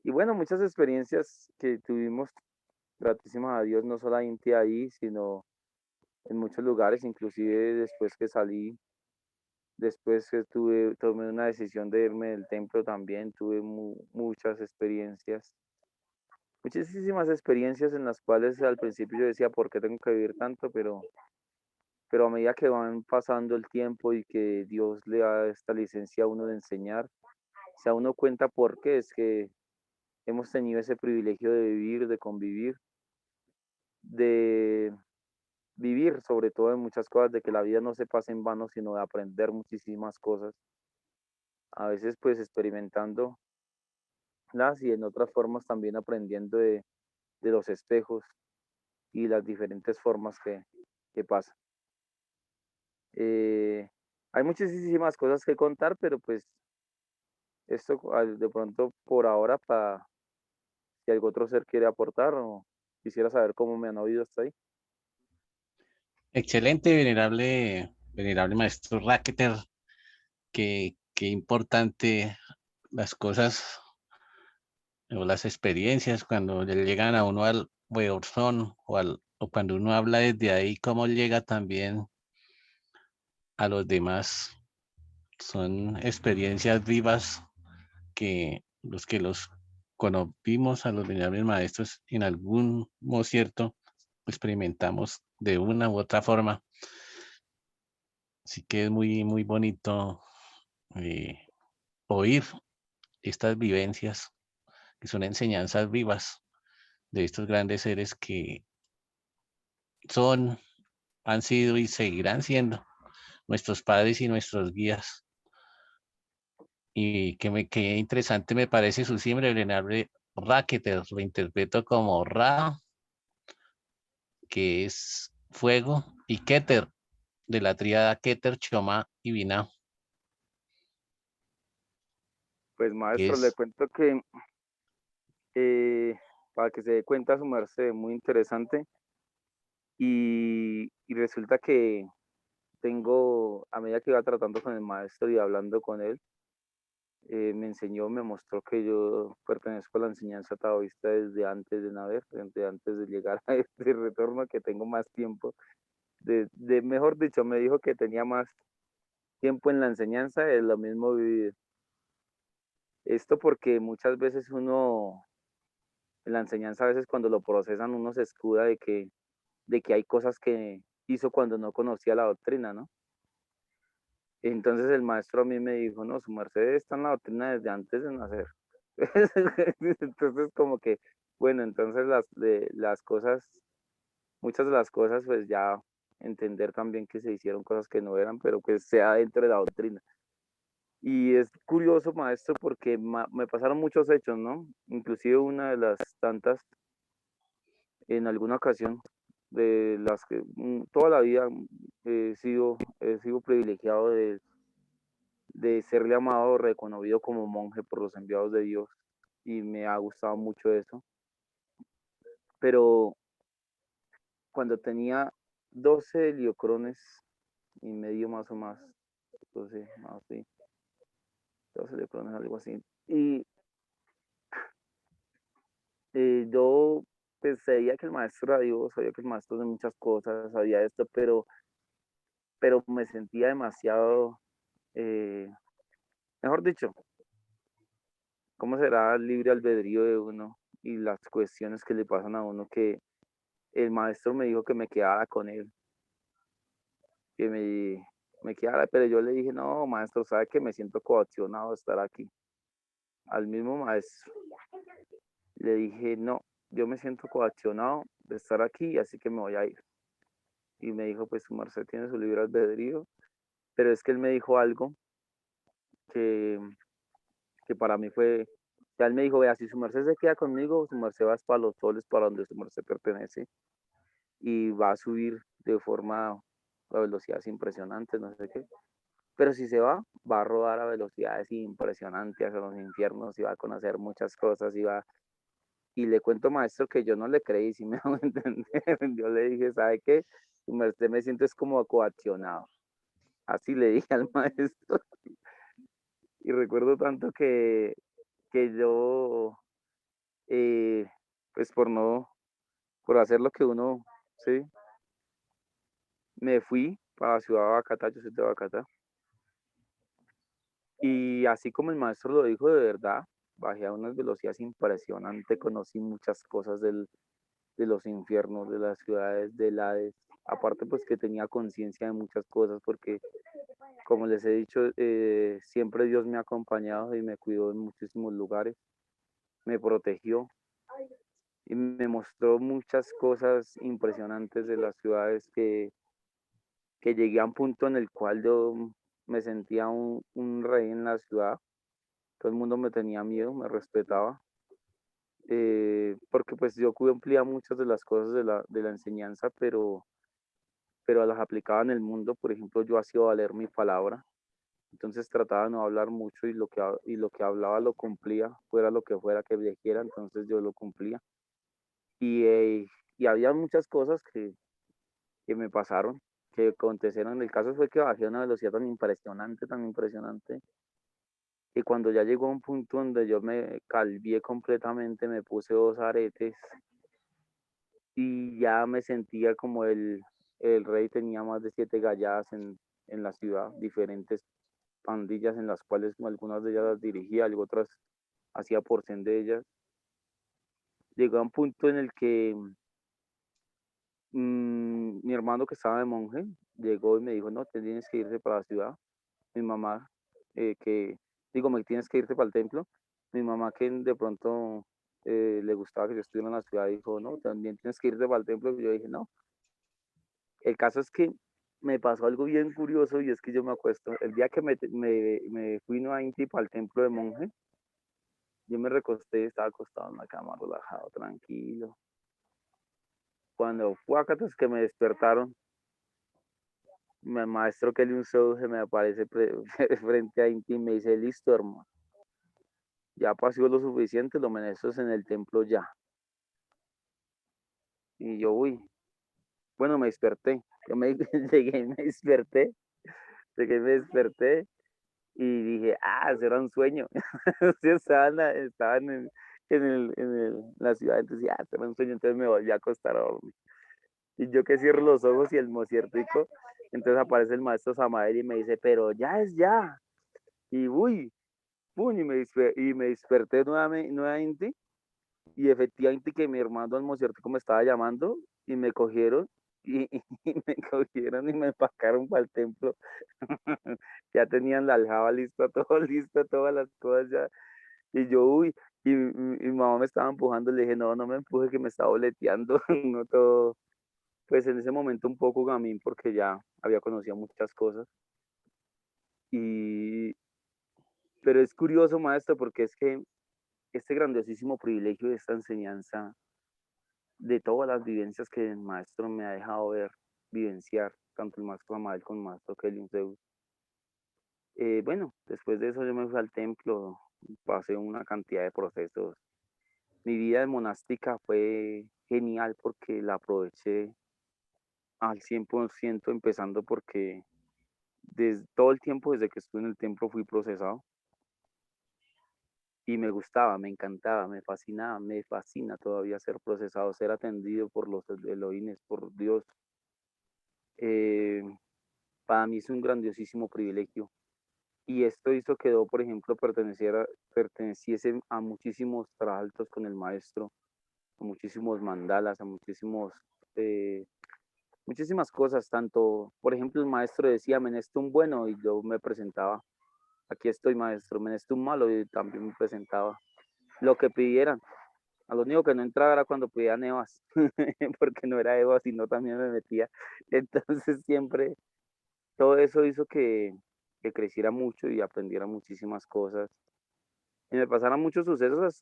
Y bueno, muchas experiencias que tuvimos, gratísimas a Dios, no solamente ahí, sino en muchos lugares, inclusive después que salí, después que tomé una decisión de irme del templo también, tuve muchas experiencias, muchísimas experiencias en las cuales al principio yo decía, ¿por qué tengo que vivir tanto? Pero a medida que van pasando el tiempo y que Dios le da esta licencia a uno de enseñar, se da uno cuenta por qué es que hemos tenido ese privilegio de vivir, de convivir, de vivir sobre todo en muchas cosas, de que la vida no se pasa en vano, sino de aprender muchísimas cosas, a veces pues experimentando las y en otras formas también aprendiendo de los espejos y las diferentes formas que pasan. Eh, hay muchísimas cosas que contar, pero pues esto de pronto por ahora para si algún otro ser quiere aportar o quisiera saber cómo me han oído hasta ahí. Excelente, venerable maestro Raketer. Qué importante las cosas o las experiencias cuando le llegan a uno al corazón o cuando uno habla desde ahí, cómo llega también a los demás. Son experiencias vivas que los conocimos a los venerables maestros en algún modo cierto experimentamos de una u otra forma. Así que es muy bonito eh, oír estas vivencias que son enseñanzas vivas de estos grandes seres que son, han sido y seguirán siendo nuestros padres y nuestros guías. Y qué interesante me parece su siempre venerable Ra, que te lo interpreto como Ra, que es fuego, y Keter, de la tríada Keter, Chomá y Binah, Pues que maestro, le es cuento que para que se dé cuenta su merced, muy interesante. Y resulta que a medida que iba tratando con el maestro y hablando con él, me enseñó, me mostró que yo pertenezco a la enseñanza taoísta desde antes de nacer, desde antes de llegar a este retorno, que tengo más tiempo, mejor dicho, me dijo que tenía más tiempo en la enseñanza de lo mismo vivido. Esto porque muchas veces uno, en la enseñanza, a veces cuando lo procesan, uno se escuda de que hay cosas que hizo cuando no conocía la doctrina, ¿no? Entonces el maestro a mí me dijo, no, su merced está en la doctrina desde antes de nacer. Entonces como que, bueno, entonces las cosas muchas de las cosas, pues ya entender también que se hicieron cosas que no eran, pero pues sea dentro de la doctrina. Y es curioso, maestro, porque me pasaron muchos hechos, ¿no? Inclusive una de las tantas, en alguna ocasión, de las que toda la vida he sido privilegiado de ser llamado, reconocido como monje por los enviados de Dios, y me ha gustado mucho eso. Pero cuando tenía 12 liocrones y medio más o más, 12, más, sí, 12 liocrones, algo así. Y yo pues sabía que el maestro era Dios, sabía que el maestro de muchas cosas, sabía esto, pero me sentía demasiado, eh, mejor dicho, ¿cómo será el libre albedrío de uno y las cuestiones que le pasan a uno que el maestro me dijo que me quedara con él, que me quedara, pero yo le dije, no, maestro, sabe que me siento coaccionado de estar aquí. Al mismo maestro le dije, no, yo me siento coaccionado de estar aquí, así que me voy a ir. Y me dijo, pues su merced tiene su libre albedrío, pero es que él me dijo algo que, que para mí fue, ya él me dijo, vea, si su merced se queda conmigo, su merced va para los soles, para donde su merced pertenece, y va a subir de forma, a velocidades impresionantes, no sé qué. Pero si se va a rodar a velocidades impresionantes hacia los infiernos y va a conocer muchas cosas y le cuento, maestro, que yo no le creí, si me hago entender. Yo le dije, ¿sabe qué? Usted me siente es como coaccionado. Así le dije al maestro. Y recuerdo tanto que yo, eh, pues por hacer lo que uno, sí, me fui para la ciudad de Bacatá, yo soy de Bacatá. Y así como el maestro lo dijo de verdad, bajé a unas velocidades impresionantes, conocí muchas cosas de los infiernos, de las ciudades, del Hades. Aparte, pues que tenía conciencia de muchas cosas, porque como les he dicho, siempre Dios me ha acompañado y me cuidó en muchísimos lugares, me protegió y me mostró muchas cosas impresionantes de las ciudades que llegué a un punto en el cual yo me sentía un rey en la ciudad. Todo el mundo me tenía miedo, me respetaba, porque pues yo cumplía muchas de las cosas de la enseñanza, pero las aplicaba en el mundo. Por ejemplo, yo hacía valer mi palabra, entonces trataba de no hablar mucho y lo que hablaba lo cumplía, fuera lo que fuera que dijera, entonces yo lo cumplía. Y había muchas cosas que me pasaron, que acontecieron. El caso fue que bajé a una velocidad tan impresionante, y cuando ya llegó a un punto donde yo me calvié completamente, me puse 2 aretes y ya me sentía como el rey. Tenía más de 7 galladas en la ciudad, diferentes pandillas en las cuales algunas de ellas las dirigía, algo otras hacía porción de ellas. Llegó a un punto en el que mi hermano, que estaba de monje, llegó y me dijo, no, te tienes que irte para la ciudad. Mi mamá, me tienes que irte para el templo. Mi mamá, que de pronto le gustaba que yo estuviera en la ciudad, dijo, no, también tienes que irte para el templo. Y yo dije, no. El caso es que me pasó algo bien curioso, y es que yo me acuesto, el día que me fui no a Inti para el templo de monje, yo me recosté, estaba acostado en la cama, relajado, tranquilo. Cuando fue acá, que me despertaron, mi maestro Kelly un se me aparece frente a Inti y me dice, listo, hermano, ya pasó lo suficiente, lo mereces en el templo ya. Y yo, uy, bueno, me desperté. Yo me llegué y me desperté, y dije, eso era un sueño. Sí, estaban en la ciudad, entonces, esto era un sueño, entonces me volví a acostar a dormir. Y yo que cierro los ojos y el mociertico, entonces aparece el maestro Samael y me dice, pero ya es ya. Y uy, pum, y me desperté nuevamente, y efectivamente que mi hermano el mociertico me estaba llamando y me cogieron. Y me cogieron y me empacaron para el templo. Ya tenían la aljaba lista, todo listo, todas las cosas ya. Y yo, uy, y mi mamá me estaba empujando, le dije, no, no me empuje, que me está boleteando, no todo. pues en ese momento un poco gamín porque ya había conocido muchas cosas. Pero es curioso, maestro, porque es que este grandiosísimo privilegio de esta enseñanza, de todas las vivencias que el maestro me ha dejado ver, vivenciar, tanto el maestro Amael como el maestro Kelly Zeus. Bueno, después de eso yo me fui al templo, pasé una cantidad de procesos. Mi vida de monástica fue genial porque la aproveché al 100%, empezando porque desde todo el tiempo desde que estuve en el templo fui procesado y me gustaba, me encantaba, me fascinaba, me fascina todavía ser procesado, ser atendido por los Elohines, por Dios. Eh, para mí es un grandiosísimo privilegio. Y esto hizo que yo, por ejemplo, perteneciese a muchísimos trabajos con el maestro, a muchísimos mandalas, a muchísimas cosas, tanto, por ejemplo, el maestro decía, meneste un bueno, y yo me presentaba, aquí estoy maestro, meneste un malo, y también me presentaba, lo que pidieran. A lo único que no entraba era cuando pedían Evas, porque no era Evas, sino también me metía. Entonces siempre, todo eso hizo que creciera mucho y aprendiera muchísimas cosas. Y me pasaron muchos sucesos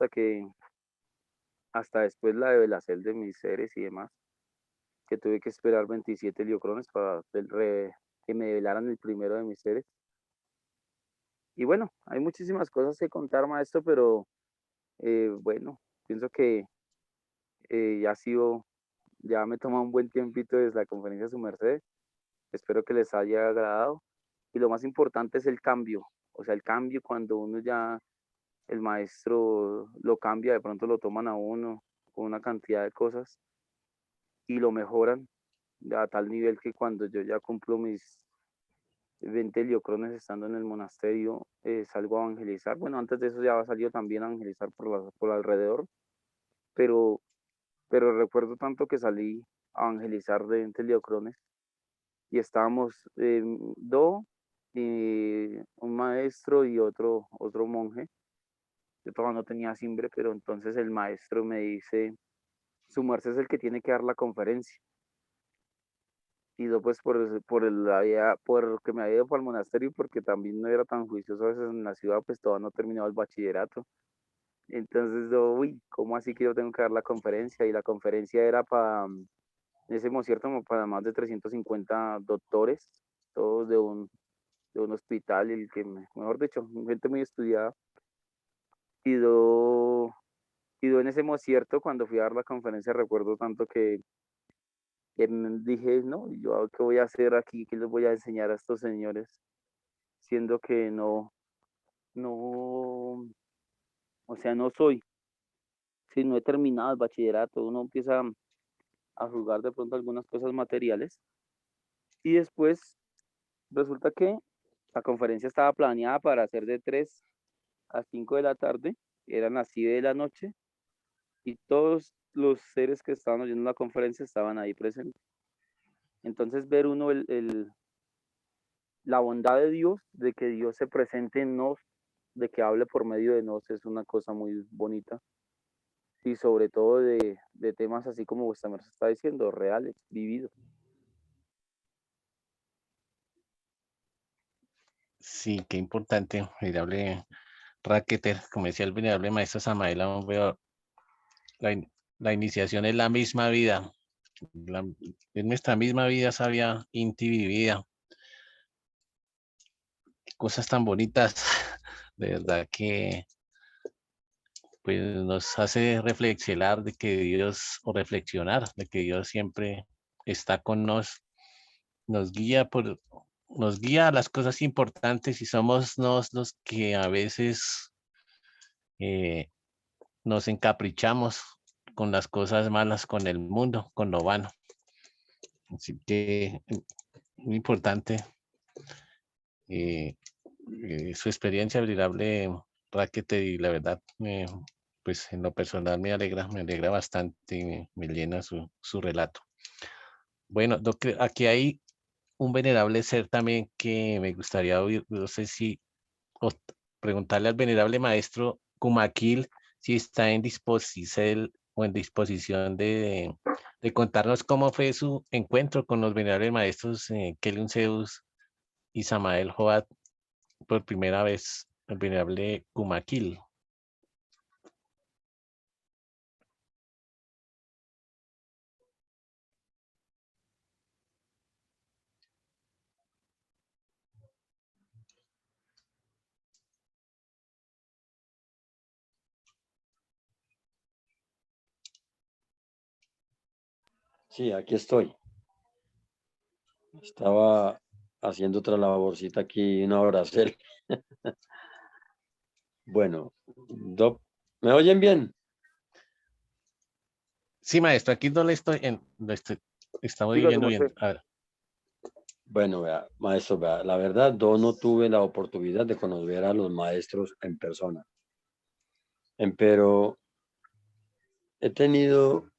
hasta después la develación de mis seres y demás, que tuve que esperar 27 liocrones para que me develaran el primero de mis seres. Y bueno, hay muchísimas cosas que contar, maestro, pero bueno, pienso que ya me toma un buen tiempito desde la conferencia de su merced. Espero que les haya agradado. Y lo más importante es el cambio. O sea, el cambio cuando uno ya, el maestro lo cambia, de pronto lo toman a uno con una cantidad de cosas y lo mejoran a tal nivel que cuando yo ya cumplo mis 20 liocrones estando en el monasterio, salgo a evangelizar. Bueno, antes de eso ya salido también a evangelizar por alrededor, pero, pero recuerdo tanto que salí a evangelizar de 20 liocrones y estábamos un maestro y otro monje. Yo todavía no tenía simbre, pero entonces el maestro me dice, su merced es el que tiene que dar la conferencia. Y yo pues por que me había ido para el monasterio, porque también no era tan juicioso a veces en la ciudad, pues todavía no terminaba el bachillerato. Entonces yo, uy, ¿cómo así que yo tengo que dar la conferencia? Y la conferencia era en ese concierto como para más de 350 doctores, todos de un hospital, mejor dicho, gente muy estudiada. Y yo en ese concierto, cuando fui a dar la conferencia, recuerdo tanto que dije, no, yo qué voy a hacer aquí, qué les voy a enseñar a estos señores, siendo que no, o sea, no soy, si no he terminado el bachillerato, uno empieza a jugar de pronto algunas cosas materiales y después resulta que la conferencia estaba planeada para ser de 3 a 5 de la tarde, eran las 7 de la noche y todos los seres que estaban oyendo la conferencia estaban ahí presentes. Entonces ver uno la bondad de Dios, de que Dios se presente en nos, de que hable por medio de nos, es una cosa muy bonita. Y sobre todo de temas así como vuestra merced está diciendo, reales, vividos. Sí, qué importante, venerable Raqueter, como decía el venerable maestro Samael, la iniciación es la misma vida, es nuestra misma vida sabia, íntima y vivida. Cosas tan bonitas, de verdad que pues nos hace reflexionar de que Dios, o reflexionar de que Dios siempre está con nos nos guía a las cosas importantes y somos los que a veces eh, nos encaprichamos con las cosas malas, con el mundo, con lo vano. Así que muy importante eh, su experiencia admirable, Raquete, y la verdad, pues en lo personal me alegra bastante y me llena su relato. Bueno, aquí hay un venerable ser también que me gustaría oír, no sé si preguntarle al venerable maestro Kumakil si está en disposición o en disposición de contarnos cómo fue su encuentro con los venerables maestros Kelium Zeus y Samael Joad por primera vez, el venerable Kumakil. Sí, aquí estoy. Estaba haciendo otra laborcita aquí, una bracel. Bueno, ¿me oyen bien? Sí, maestro, aquí no le estoy, estamos Siga su viendo bien. merced. A ver, Bueno, vea, maestro, vea, la verdad, yo no tuve la oportunidad de conocer a los maestros en persona, pero he tenido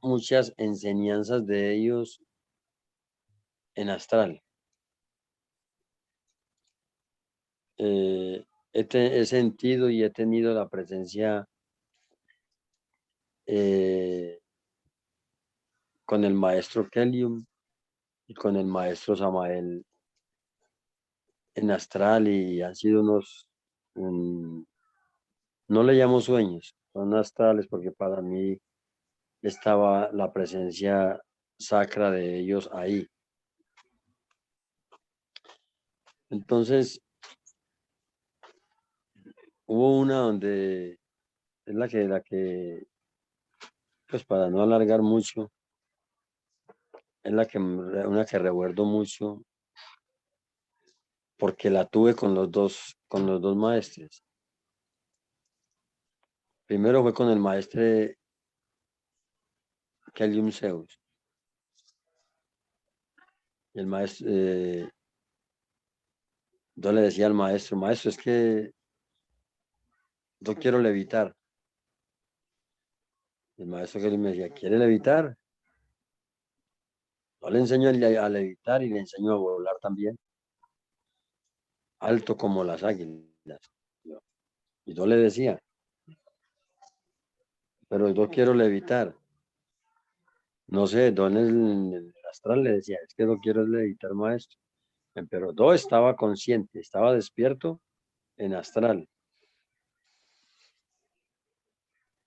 muchas enseñanzas de ellos en astral. He sentido y he tenido la presencia con el maestro Kelium y con el maestro Samael en astral y han sido mm, no le llamo sueños, son astrales porque para mí estaba la presencia sacra de ellos ahí. Entonces, hubo una donde es pues para no alargar mucho, es una que recuerdo mucho porque la tuve con los dos maestros. Primero fue con el maestro Kelium Zeus. Y el maestro, yo le decía al maestro, maestro, es que yo quiero levitar. El maestro Kelium me decía, ¿quiere levitar? Yo le enseño a levitar y le enseño a volar también, alto como las águilas. Y yo le decía, pero yo quiero levitar. No sé, don el astral le decía, es que no quiero levitar, maestro. Pero yo estaba consciente, estaba despierto en astral.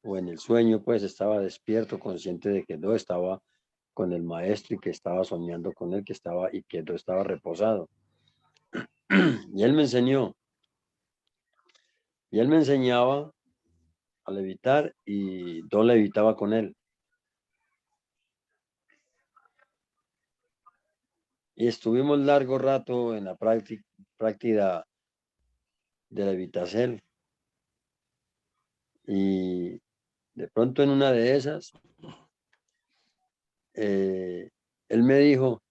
O en el sueño, pues estaba despierto, consciente de que yo estaba con el maestro y que estaba soñando con él, y que yo estaba reposado. Y él me enseñaba a levitar y yo levitaba con él. Y estuvimos largo rato en la práctica de levitación. Y de pronto en una de esas, él me dijo,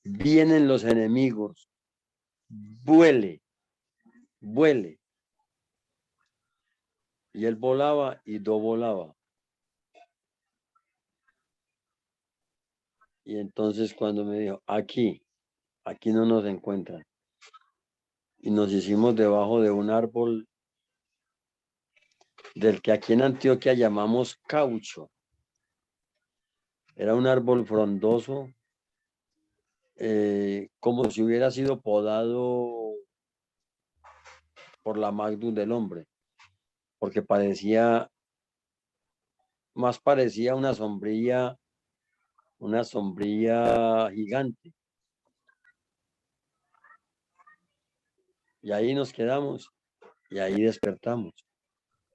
vienen los enemigos, vuele, vuele. Y él volaba y yo volaba. Y entonces cuando me dijo, aquí no nos encuentran. Y nos hicimos debajo de un árbol del que aquí en Antioquia llamamos caucho. Era un árbol frondoso, como si hubiera sido podado por la magdum del hombre, porque más parecía una sombrilla gigante. Y ahí nos quedamos y ahí despertamos.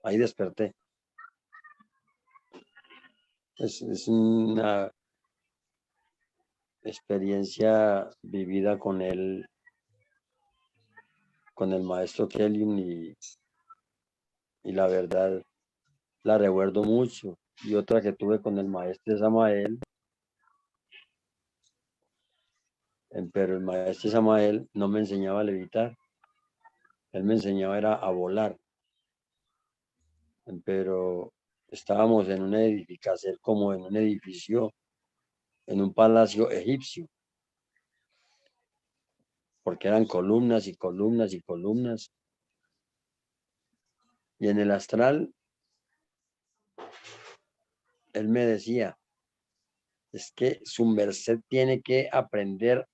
Ahí desperté. Es una experiencia vivida con él, con el maestro Kelium y la verdad la recuerdo mucho. Y otra que tuve con el maestro Samael, pero el maestro Samael no me enseñaba a levitar, él me enseñaba era a volar, pero estábamos en una edificación, como en un edificio, en un palacio egipcio, porque eran columnas y columnas y columnas. Y en el astral él me decía, es que su merced tiene que aprender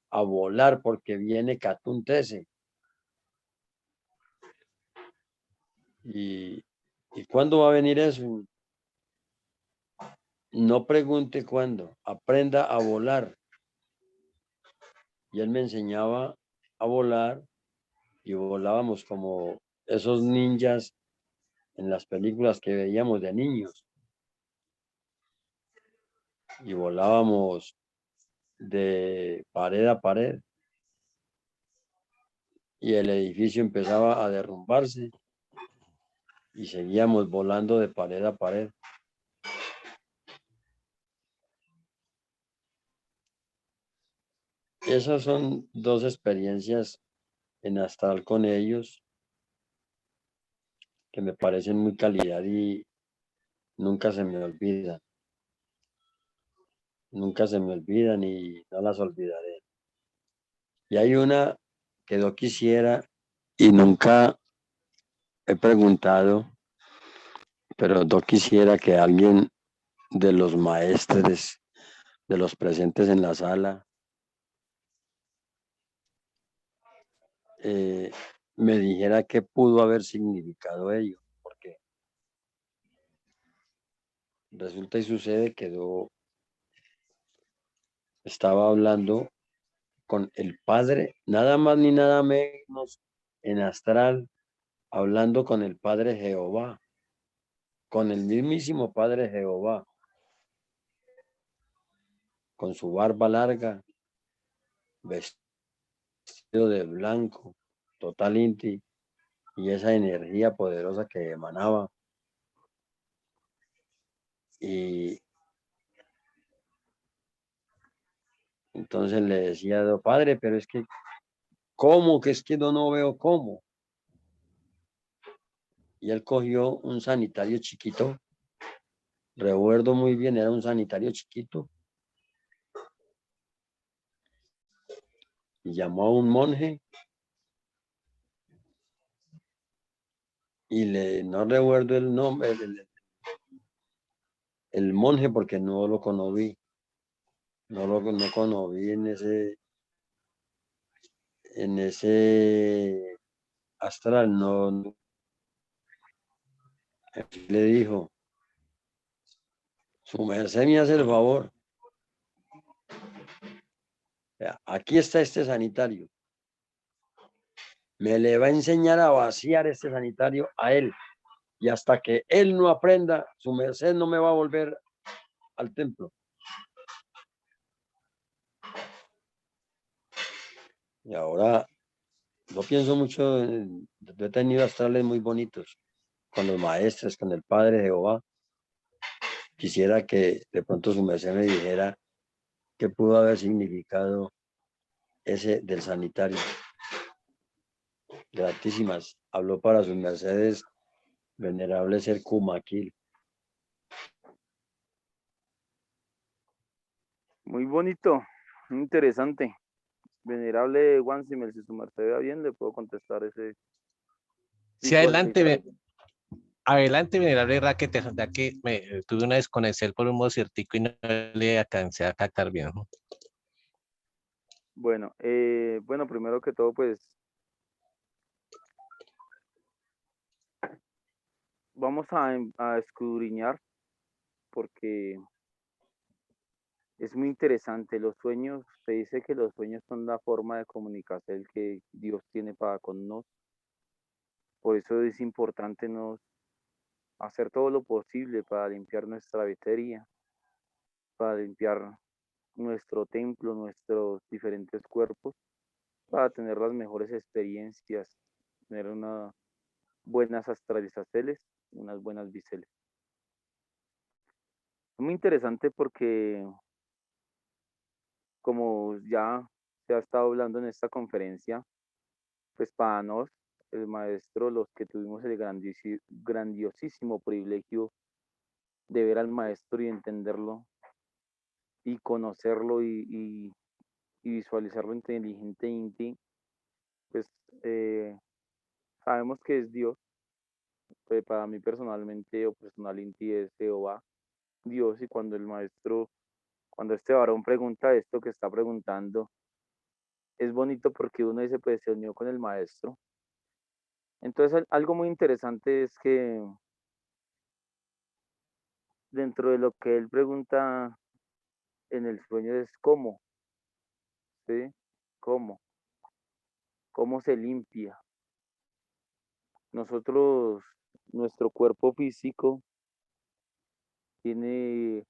a volar porque viene Catún Tese. ¿Y cuándo va a venir eso? No pregunte cuándo, aprenda a volar. Y él me enseñaba a volar y volábamos como esos ninjas en las películas que veíamos de niños. Y volábamos de pared a pared. Y el edificio empezaba a derrumbarse y seguíamos volando de pared a pared. Esas son dos experiencias en astral con ellos que me parecen muy calidad y nunca se me olvidan. Nunca se me olvidan y no las olvidaré. Y hay una que yo quisiera y nunca he preguntado, pero yo quisiera que alguien de los maestres, de los presentes en la sala, me dijera qué pudo haber significado ello, porque resulta y sucede que yo estaba hablando con el Padre, nada más ni nada menos en astral, hablando con el Padre Jehová, con el mismísimo Padre Jehová, con su barba larga, vestido de blanco, total inti, y esa energía poderosa que emanaba. Y entonces le decía, Padre, pero es que, ¿cómo? Que es que yo no veo cómo. Y él cogió un sanitario chiquito, recuerdo muy bien, era un sanitario chiquito, y llamó a un monje y no recuerdo el nombre, el monje porque no lo conocí, no conocí en ese astral, no, le dijo, su merced me hace el favor, aquí está este sanitario, me le va a enseñar a vaciar este sanitario a él, y hasta que él no aprenda, su merced no me va a volver al templo. Y ahora yo pienso mucho, yo he tenido astrales muy bonitos con los maestros, con el Padre Jehová. Quisiera que de pronto su merced me dijera qué pudo haber significado ese del sanitario. Gratísimas. Habló para sus mercedes, venerable ser Kumakil. Muy bonito, muy interesante. Venerable Wansimel, si su merced vea bien, le puedo contestar ese Sí, tipo de adelante, adelante, venerable Raquel, ya que tuve una desconexión por un mociertico y no le alcancé a captar bien. ¿No? Bueno, bueno, primero que todo, pues vamos a escudriñar porque es muy interesante. Los sueños, se dice que los sueños son la forma de comunicación que Dios tiene para con nosotros. Por eso es importante nos hacer todo lo posible para limpiar nuestra vitería, para limpiar nuestro templo, nuestros diferentes cuerpos, para tener las mejores experiencias, tener unas buenas astralizaciones, unas buenas biseles. Es muy interesante porque, como ya se ha estado hablando en esta conferencia, pues para nos, el maestro, los que tuvimos el grandiosísimo privilegio de ver al maestro y entenderlo y conocerlo y visualizarlo inteligente, pues sabemos que es Dios. Pues para mí personalmente o personal Inti es Jehová, Dios, y cuando este varón pregunta esto que está preguntando, es bonito porque uno dice, pues se unió con el maestro. Entonces, algo muy interesante es que dentro de lo que él pregunta en el sueño es cómo, ¿sí? ¿Cómo? ¿Cómo se limpia? Nosotros, nuestro cuerpo físico tiene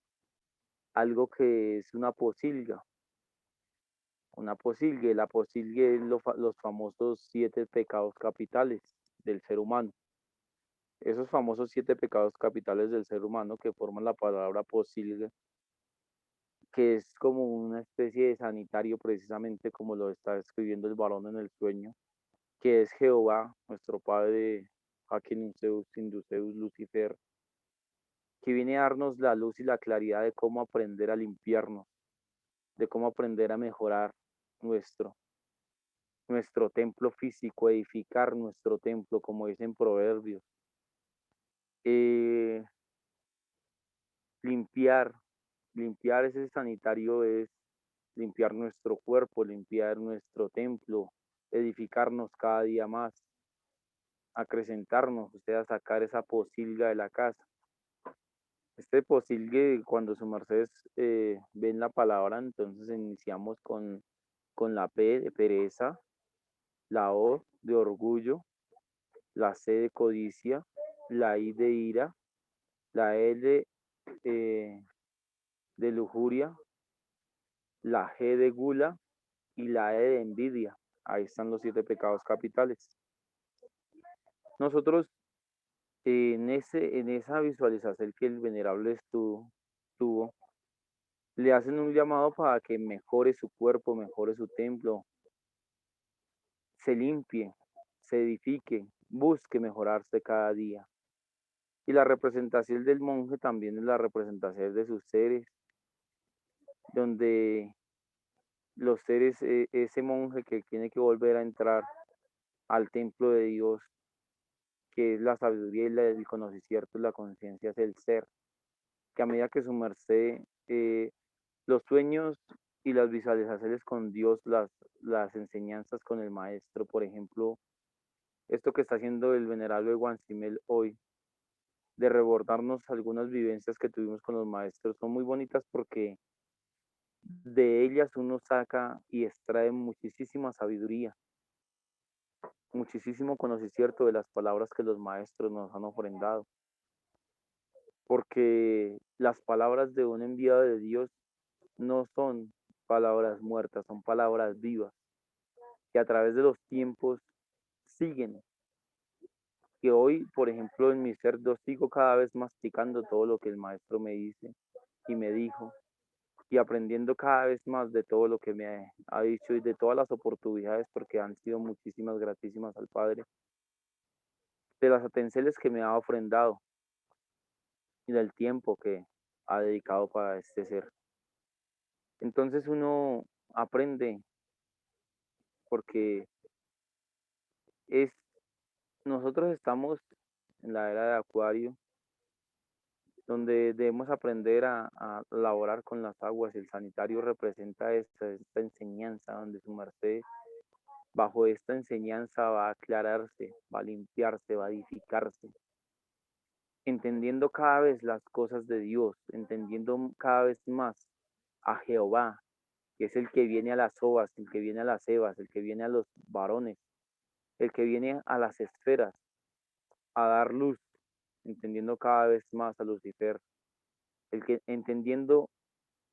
algo que es una posilga. Una posilga, la posilga es los famosos 7 pecados capitales del ser humano. Esos famosos 7 pecados capitales del ser humano que forman la palabra posilga, que es como una especie de sanitario precisamente como lo está escribiendo el varón en el sueño, que es Jehová, nuestro Padre, Joaquín Zeus, Induceus, Lucifer, que viene a darnos la luz y la claridad de cómo aprender a limpiarnos, de cómo aprender a mejorar nuestro, nuestro templo físico, edificar nuestro templo, como dicen Proverbios. Eh, limpiar, limpiar ese sanitario es limpiar nuestro cuerpo, limpiar nuestro templo, edificarnos cada día más, acrecentarnos, o sea, sacar esa posilga de la casa. Este posilgue, cuando su merced ven la palabra, entonces iniciamos con la P de pereza, la O de orgullo, la C de codicia, la I de ira, la L de lujuria, la G de gula y la E de envidia. Ahí están los 7 pecados capitales. Nosotros en esa visualización que el venerable tuvo, le hacen un llamado para que mejore su cuerpo, mejore su templo, se limpie, se edifique, busque mejorarse cada día. Y la representación del monje también es la representación de sus seres, donde los seres, ese monje que tiene que volver a entrar al templo de Dios, que es la sabiduría y el conocimiento, la conciencia es el ser, que a medida que su merced, los sueños y las visualizaciones con Dios, las enseñanzas con el maestro, por ejemplo, esto que está haciendo el venerable Juan Simel hoy, de rebordarnos algunas vivencias que tuvimos con los maestros, son muy bonitas porque de ellas uno saca y extrae muchísima sabiduría, muchísimo conocimiento de las palabras que los maestros nos han ofrendado, porque las palabras de un enviado de Dios no son palabras muertas, son palabras vivas, que a través de los tiempos siguen. Que hoy, por ejemplo, en mi ser, yo sigo cada vez masticando todo lo que el maestro me dice y me dijo, y aprendiendo cada vez más de todo lo que me ha dicho y de todas las oportunidades, porque han sido muchísimas, gratísimas al Padre, de las atenciones que me ha ofrendado y del tiempo que ha dedicado para este ser. Entonces uno aprende porque es, nosotros estamos en la era de Acuario, donde debemos aprender a laborar con las aguas. El sanitario representa esta enseñanza, donde su merced, bajo esta enseñanza, va a aclararse, va a limpiarse, va a edificarse, entendiendo cada vez las cosas de Dios, entendiendo cada vez más a Jehová, que es el que viene a las ovas, el que viene a las evas, el que viene a los varones, el que viene a las esferas, a dar luz, entendiendo cada vez más a Lucifer, el que entendiendo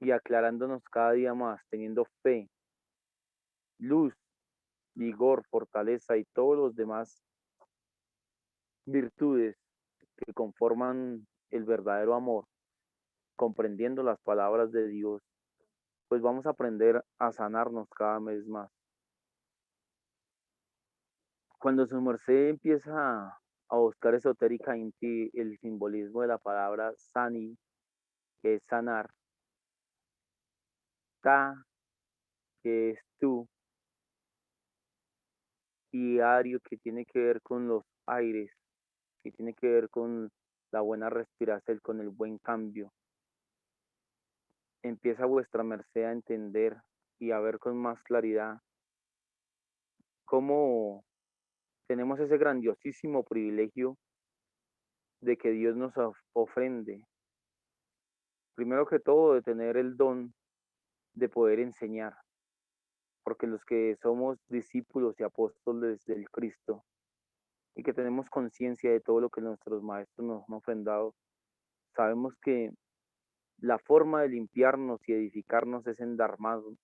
y aclarándonos cada día más, teniendo fe, luz, vigor, fortaleza y todos los demás virtudes que conforman el verdadero amor, comprendiendo las palabras de Dios, pues vamos a aprender a sanarnos cada vez más. Cuando su merced empieza a buscar esotéricamente el simbolismo de la palabra sani, que es sanar, ta, que es tú, y ario, que tiene que ver con los aires, que tiene que ver con la buena respiración, con el buen cambio, empieza vuestra merced a entender y a ver con más claridad cómo tenemos ese grandiosísimo privilegio de que Dios nos ofrende, primero que todo, de tener el don de poder enseñar, porque los que somos discípulos y apóstoles del Cristo y que tenemos conciencia de todo lo que nuestros maestros nos han ofrendado, sabemos que la forma de limpiarnos y edificarnos es endarmarnos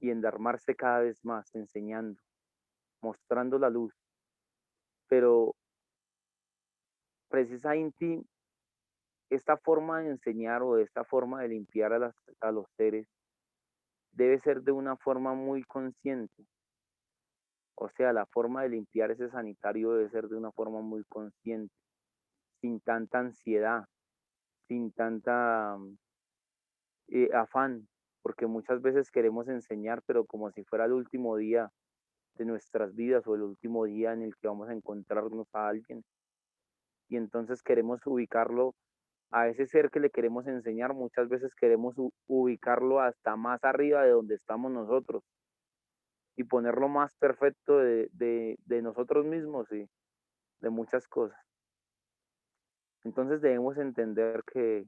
y endarmarse cada vez más, enseñando, mostrando la luz. Pero precisamente esta forma de enseñar o de esta forma de limpiar a los seres debe ser de una forma muy consciente. O sea, la forma de limpiar ese sanitario debe ser de una forma muy consciente, sin tanta ansiedad, sin tanta afán, porque muchas veces queremos enseñar, pero como si fuera el último día de nuestras vidas o el último día en el que vamos a encontrarnos a alguien. Y entonces queremos ubicarlo a ese ser que le queremos enseñar, muchas veces queremos ubicarlo hasta más arriba de donde estamos nosotros y ponerlo más perfecto de nosotros mismos y de muchas cosas. Entonces debemos entender que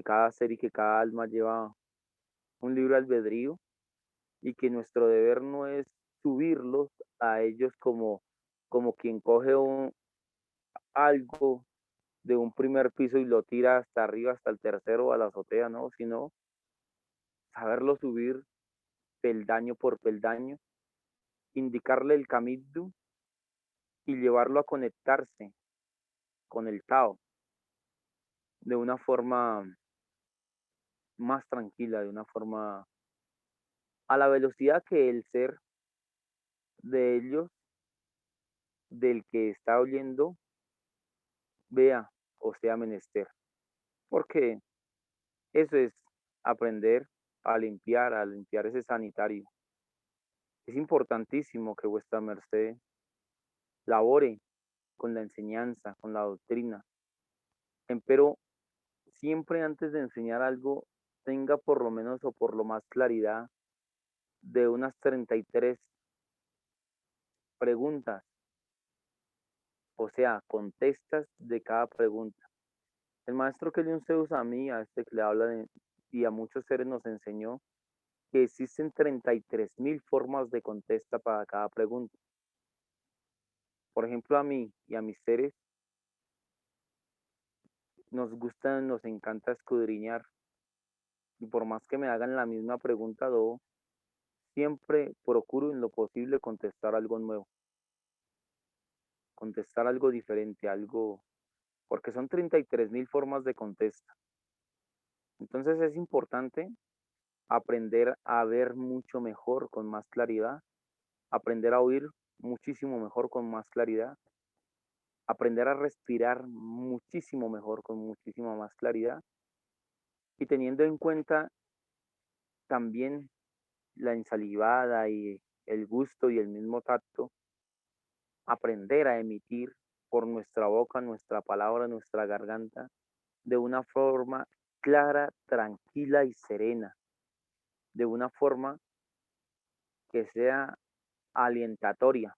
cada ser y que cada alma lleva un libre albedrío y que nuestro deber no es subirlos a ellos como quien coge algo de un primer piso y lo tira hasta arriba, hasta el tercero, a la azotea, ¿no? Sino saberlo subir peldaño por peldaño, indicarle el camino y llevarlo a conectarse con el Tao de una forma más tranquila, de una forma a la velocidad que el ser de ellos, del que está oyendo, vea o sea menester. Porque eso es aprender a limpiar ese sanitario. Es importantísimo que vuestra merced labore con la enseñanza, con la doctrina. Empero, siempre antes de enseñar algo, tenga por lo menos o por lo más claridad de unas 33 preguntas, o sea, contestas de cada pregunta. El maestro Kelion Zeus a mí, a este que le habla y a muchos seres nos enseñó que existen 33.000 formas de contesta para cada pregunta. Por ejemplo, a mí y a mis seres nos gusta, nos encanta escudriñar. Y por más que me hagan la misma pregunta, siempre procuro en lo posible contestar algo nuevo, contestar algo diferente, algo, porque son 33.000 formas de contesta. Entonces es importante aprender a ver mucho mejor, con más claridad, aprender a oír muchísimo mejor, con más claridad, aprender a respirar muchísimo mejor, con muchísima más claridad, y teniendo en cuenta también la ensalivada y el gusto y el mismo tacto, aprender a emitir por nuestra boca, nuestra palabra, nuestra garganta, de una forma clara, tranquila y serena, de una forma que sea alientatoria,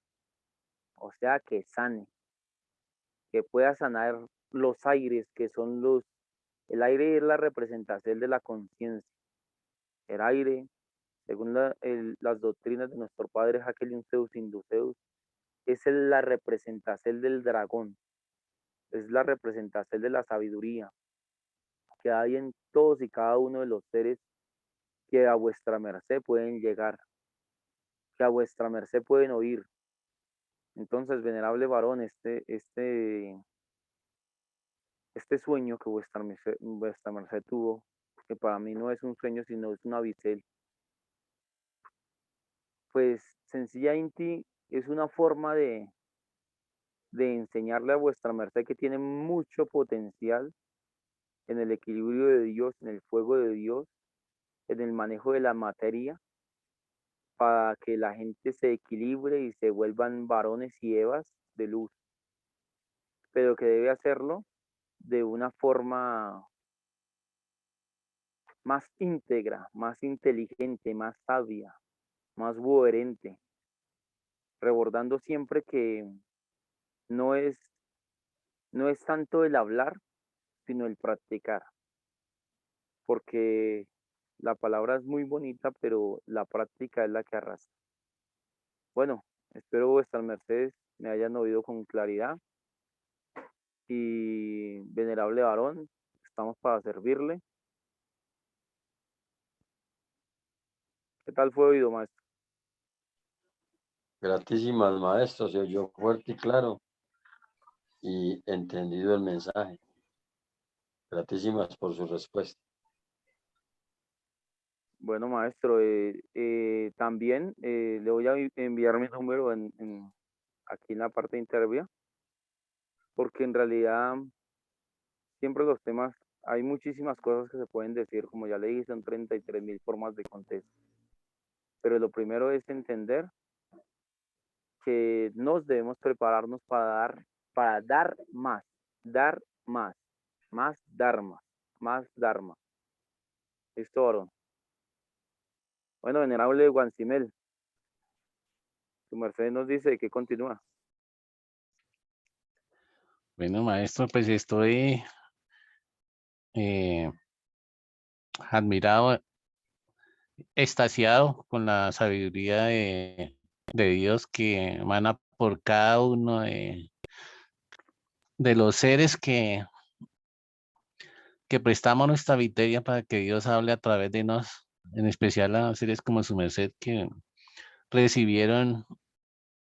o sea, que sane, que pueda sanar los aires, que son el aire es la representación de la conciencia, el aire, según las doctrinas de nuestro padre Jacqueline Zeus Induceus, es la representación del dragón, es la representación de la sabiduría que hay en todos y cada uno de los seres que a vuestra merced pueden llegar, que a vuestra merced pueden oír. Entonces, venerable varón, este sueño que vuestra merced tuvo, que para mí no es un sueño, sino es una visel, pues sencillamente es una forma de enseñarle a vuestra merced que tiene mucho potencial en el equilibrio de Dios, en el fuego de Dios, en el manejo de la materia, para que la gente se equilibre y se vuelvan varones y evas de luz, pero que debe hacerlo de una forma más íntegra, más inteligente, más sabia, más coherente, recordando siempre que no es, no es tanto el hablar, sino el practicar, porque la palabra es muy bonita, pero la práctica es la que arrastra. Bueno, espero vuestras mercedes me hayan oído con claridad y venerable varón, estamos para servirle. ¿Qué tal fue oído, maestro? Gratísimas, maestro, se oyó fuerte y claro y entendido el mensaje. Gratísimas por su respuesta. Bueno, maestro, también le voy a enviar mi número aquí en la parte intervia, porque en realidad siempre los temas, hay muchísimas cosas que se pueden decir, como ya le dije, son 33.000 formas de contexto. Pero lo primero es entender que nos debemos prepararnos para dar más, más dharma, más dharma. ¿Listo, varón? Bueno, venerable Guancimel, su merced nos dice que continúa. Bueno, maestro, pues estoy admirado, extasiado con la sabiduría de Dios que emana por cada uno de los seres que prestamos nuestra viteria para que Dios hable a través de nos, en especial a seres como su merced que recibieron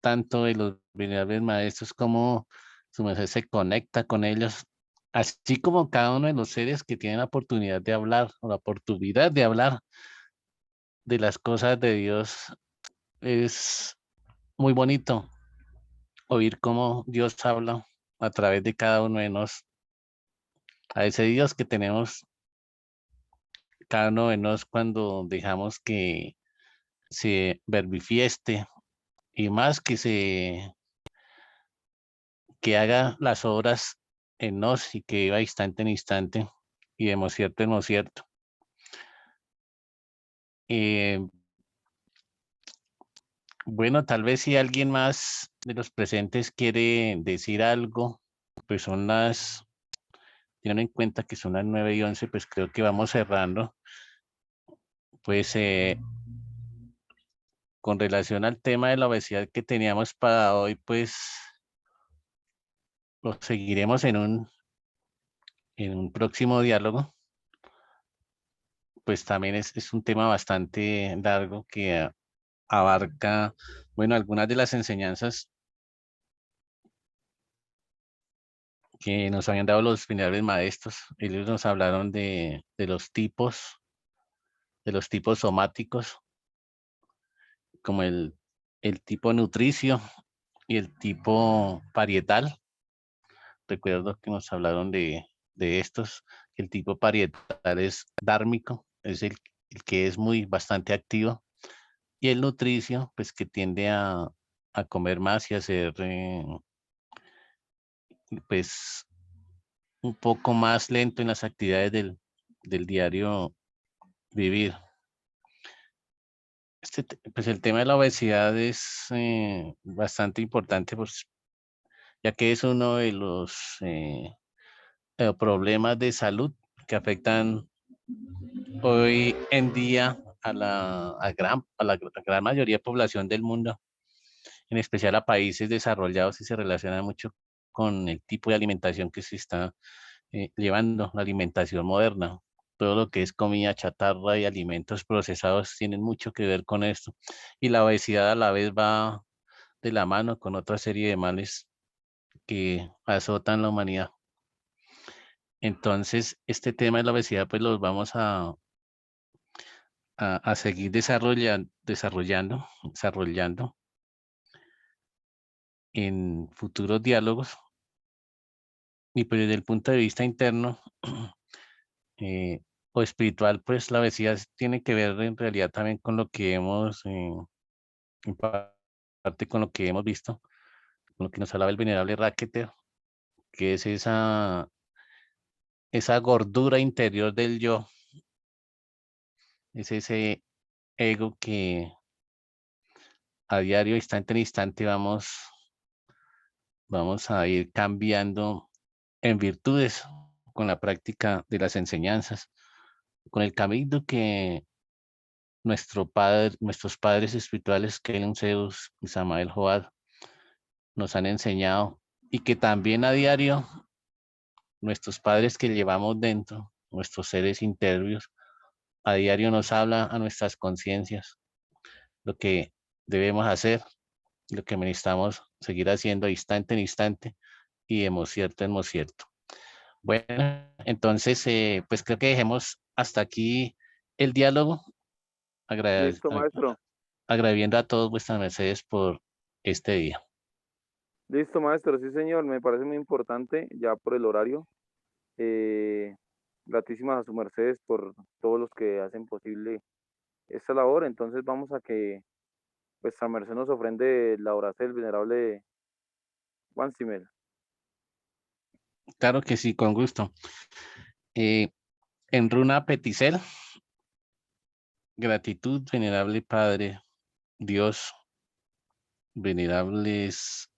tanto de los venerables maestros como su merced se conecta con ellos, así como cada uno de los seres que tienen la oportunidad de hablar o la oportunidad de hablar de las cosas de Dios. Es muy bonito oír cómo Dios habla a través de cada uno de nosotros, a ese Dios que tenemos cada uno de nosotros cuando dejamos que se verbifieste y más que haga las obras en nos y que iba instante en instante y de cierto en cierto. Eh, bueno, tal vez si alguien más de los presentes quiere decir algo, pues teniendo en cuenta que son las 9:11, pues creo que vamos cerrando. Pues con relación al tema de la obesidad que teníamos para hoy, pues lo seguiremos en un próximo diálogo. Pues también es un tema bastante largo que abarca, bueno, algunas de las enseñanzas que nos habían dado los venerables maestros. Ellos nos hablaron de los tipos somáticos, como el tipo nutricio y el tipo parietal. Recuerdo que nos hablaron de estos. El tipo parietal es dármico, es el que es bastante activo. Y el nutricio, pues que tiende a comer más y a ser, pues, un poco más lento en las actividades del diario vivir. Pues el tema de la obesidad es bastante importante, pues, ya que es uno de los problemas de salud que afectan hoy en día a la gran mayoría de población del mundo, en especial a países desarrollados y se relaciona mucho con el tipo de alimentación que se está llevando, la alimentación moderna. Todo lo que es comida chatarra y alimentos procesados tienen mucho que ver con esto. Y la obesidad a la vez va de la mano con otra serie de males que azotan la humanidad. Entonces, este tema de la obesidad, pues los vamos a seguir desarrollando en futuros diálogos. Y pues desde el punto de vista interno eh, o espiritual, pues la obesidad tiene que ver en realidad también con lo que en parte con lo que hemos visto, con lo que nos hablaba el venerable Racketer, que es esa gordura interior del yo Es ese ego que a diario, instante en instante, vamos a ir cambiando en virtudes con la práctica de las enseñanzas, con el camino que nuestros padres espirituales, Kelen Zeus y Samael Joad, nos han enseñado, y que también a diario nuestros padres que llevamos dentro, nuestros seres internos, a diario nos habla a nuestras conciencias lo que debemos hacer, lo que necesitamos seguir haciendo instante en instante y hemos cierto, hemos cierto. Bueno, entonces, pues creo que dejemos hasta aquí el diálogo, Listo, maestro. agradeciendo a todos vuestras mercedes por este día. Listo, maestro. Sí, señor. Me parece muy importante ya por el horario. Eh, Gratísimas a su mercedes por todos los que hacen posible esta labor. Entonces vamos a que vuestra merced nos ofrende la oración del venerable Juan Simel. Claro que sí, con gusto. En runa Peticel, gratitud, venerable Padre, Dios, venerables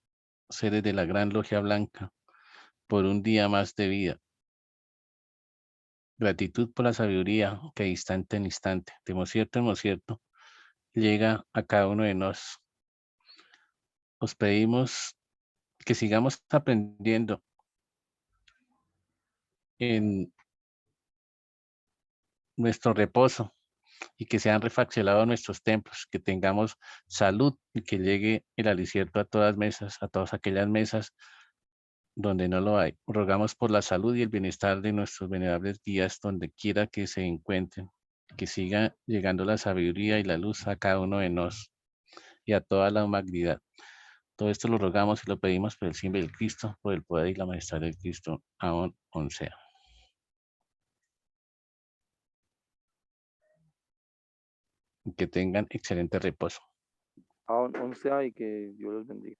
seres de la Gran Logia Blanca, por un día más de vida. Gratitud por la sabiduría que instante en instante, de hemos cierto, llega a cada uno de nosotros. Os pedimos que sigamos aprendiendo en nuestro reposo y que sean refaccionados nuestros templos, que tengamos salud y que llegue el alicierto a todas mesas, a todas aquellas mesas donde no lo hay. Rogamos por la salud y el bienestar de nuestros venerables guías donde quiera que se encuentren, que siga llegando la sabiduría y la luz a cada uno de nosotros y a toda la humanidad. Todo esto lo rogamos y lo pedimos por el símbolo del Cristo, por el poder y la majestad del Cristo. Aún sea. Que tengan excelente reposo. A 11 y que Dios los bendiga.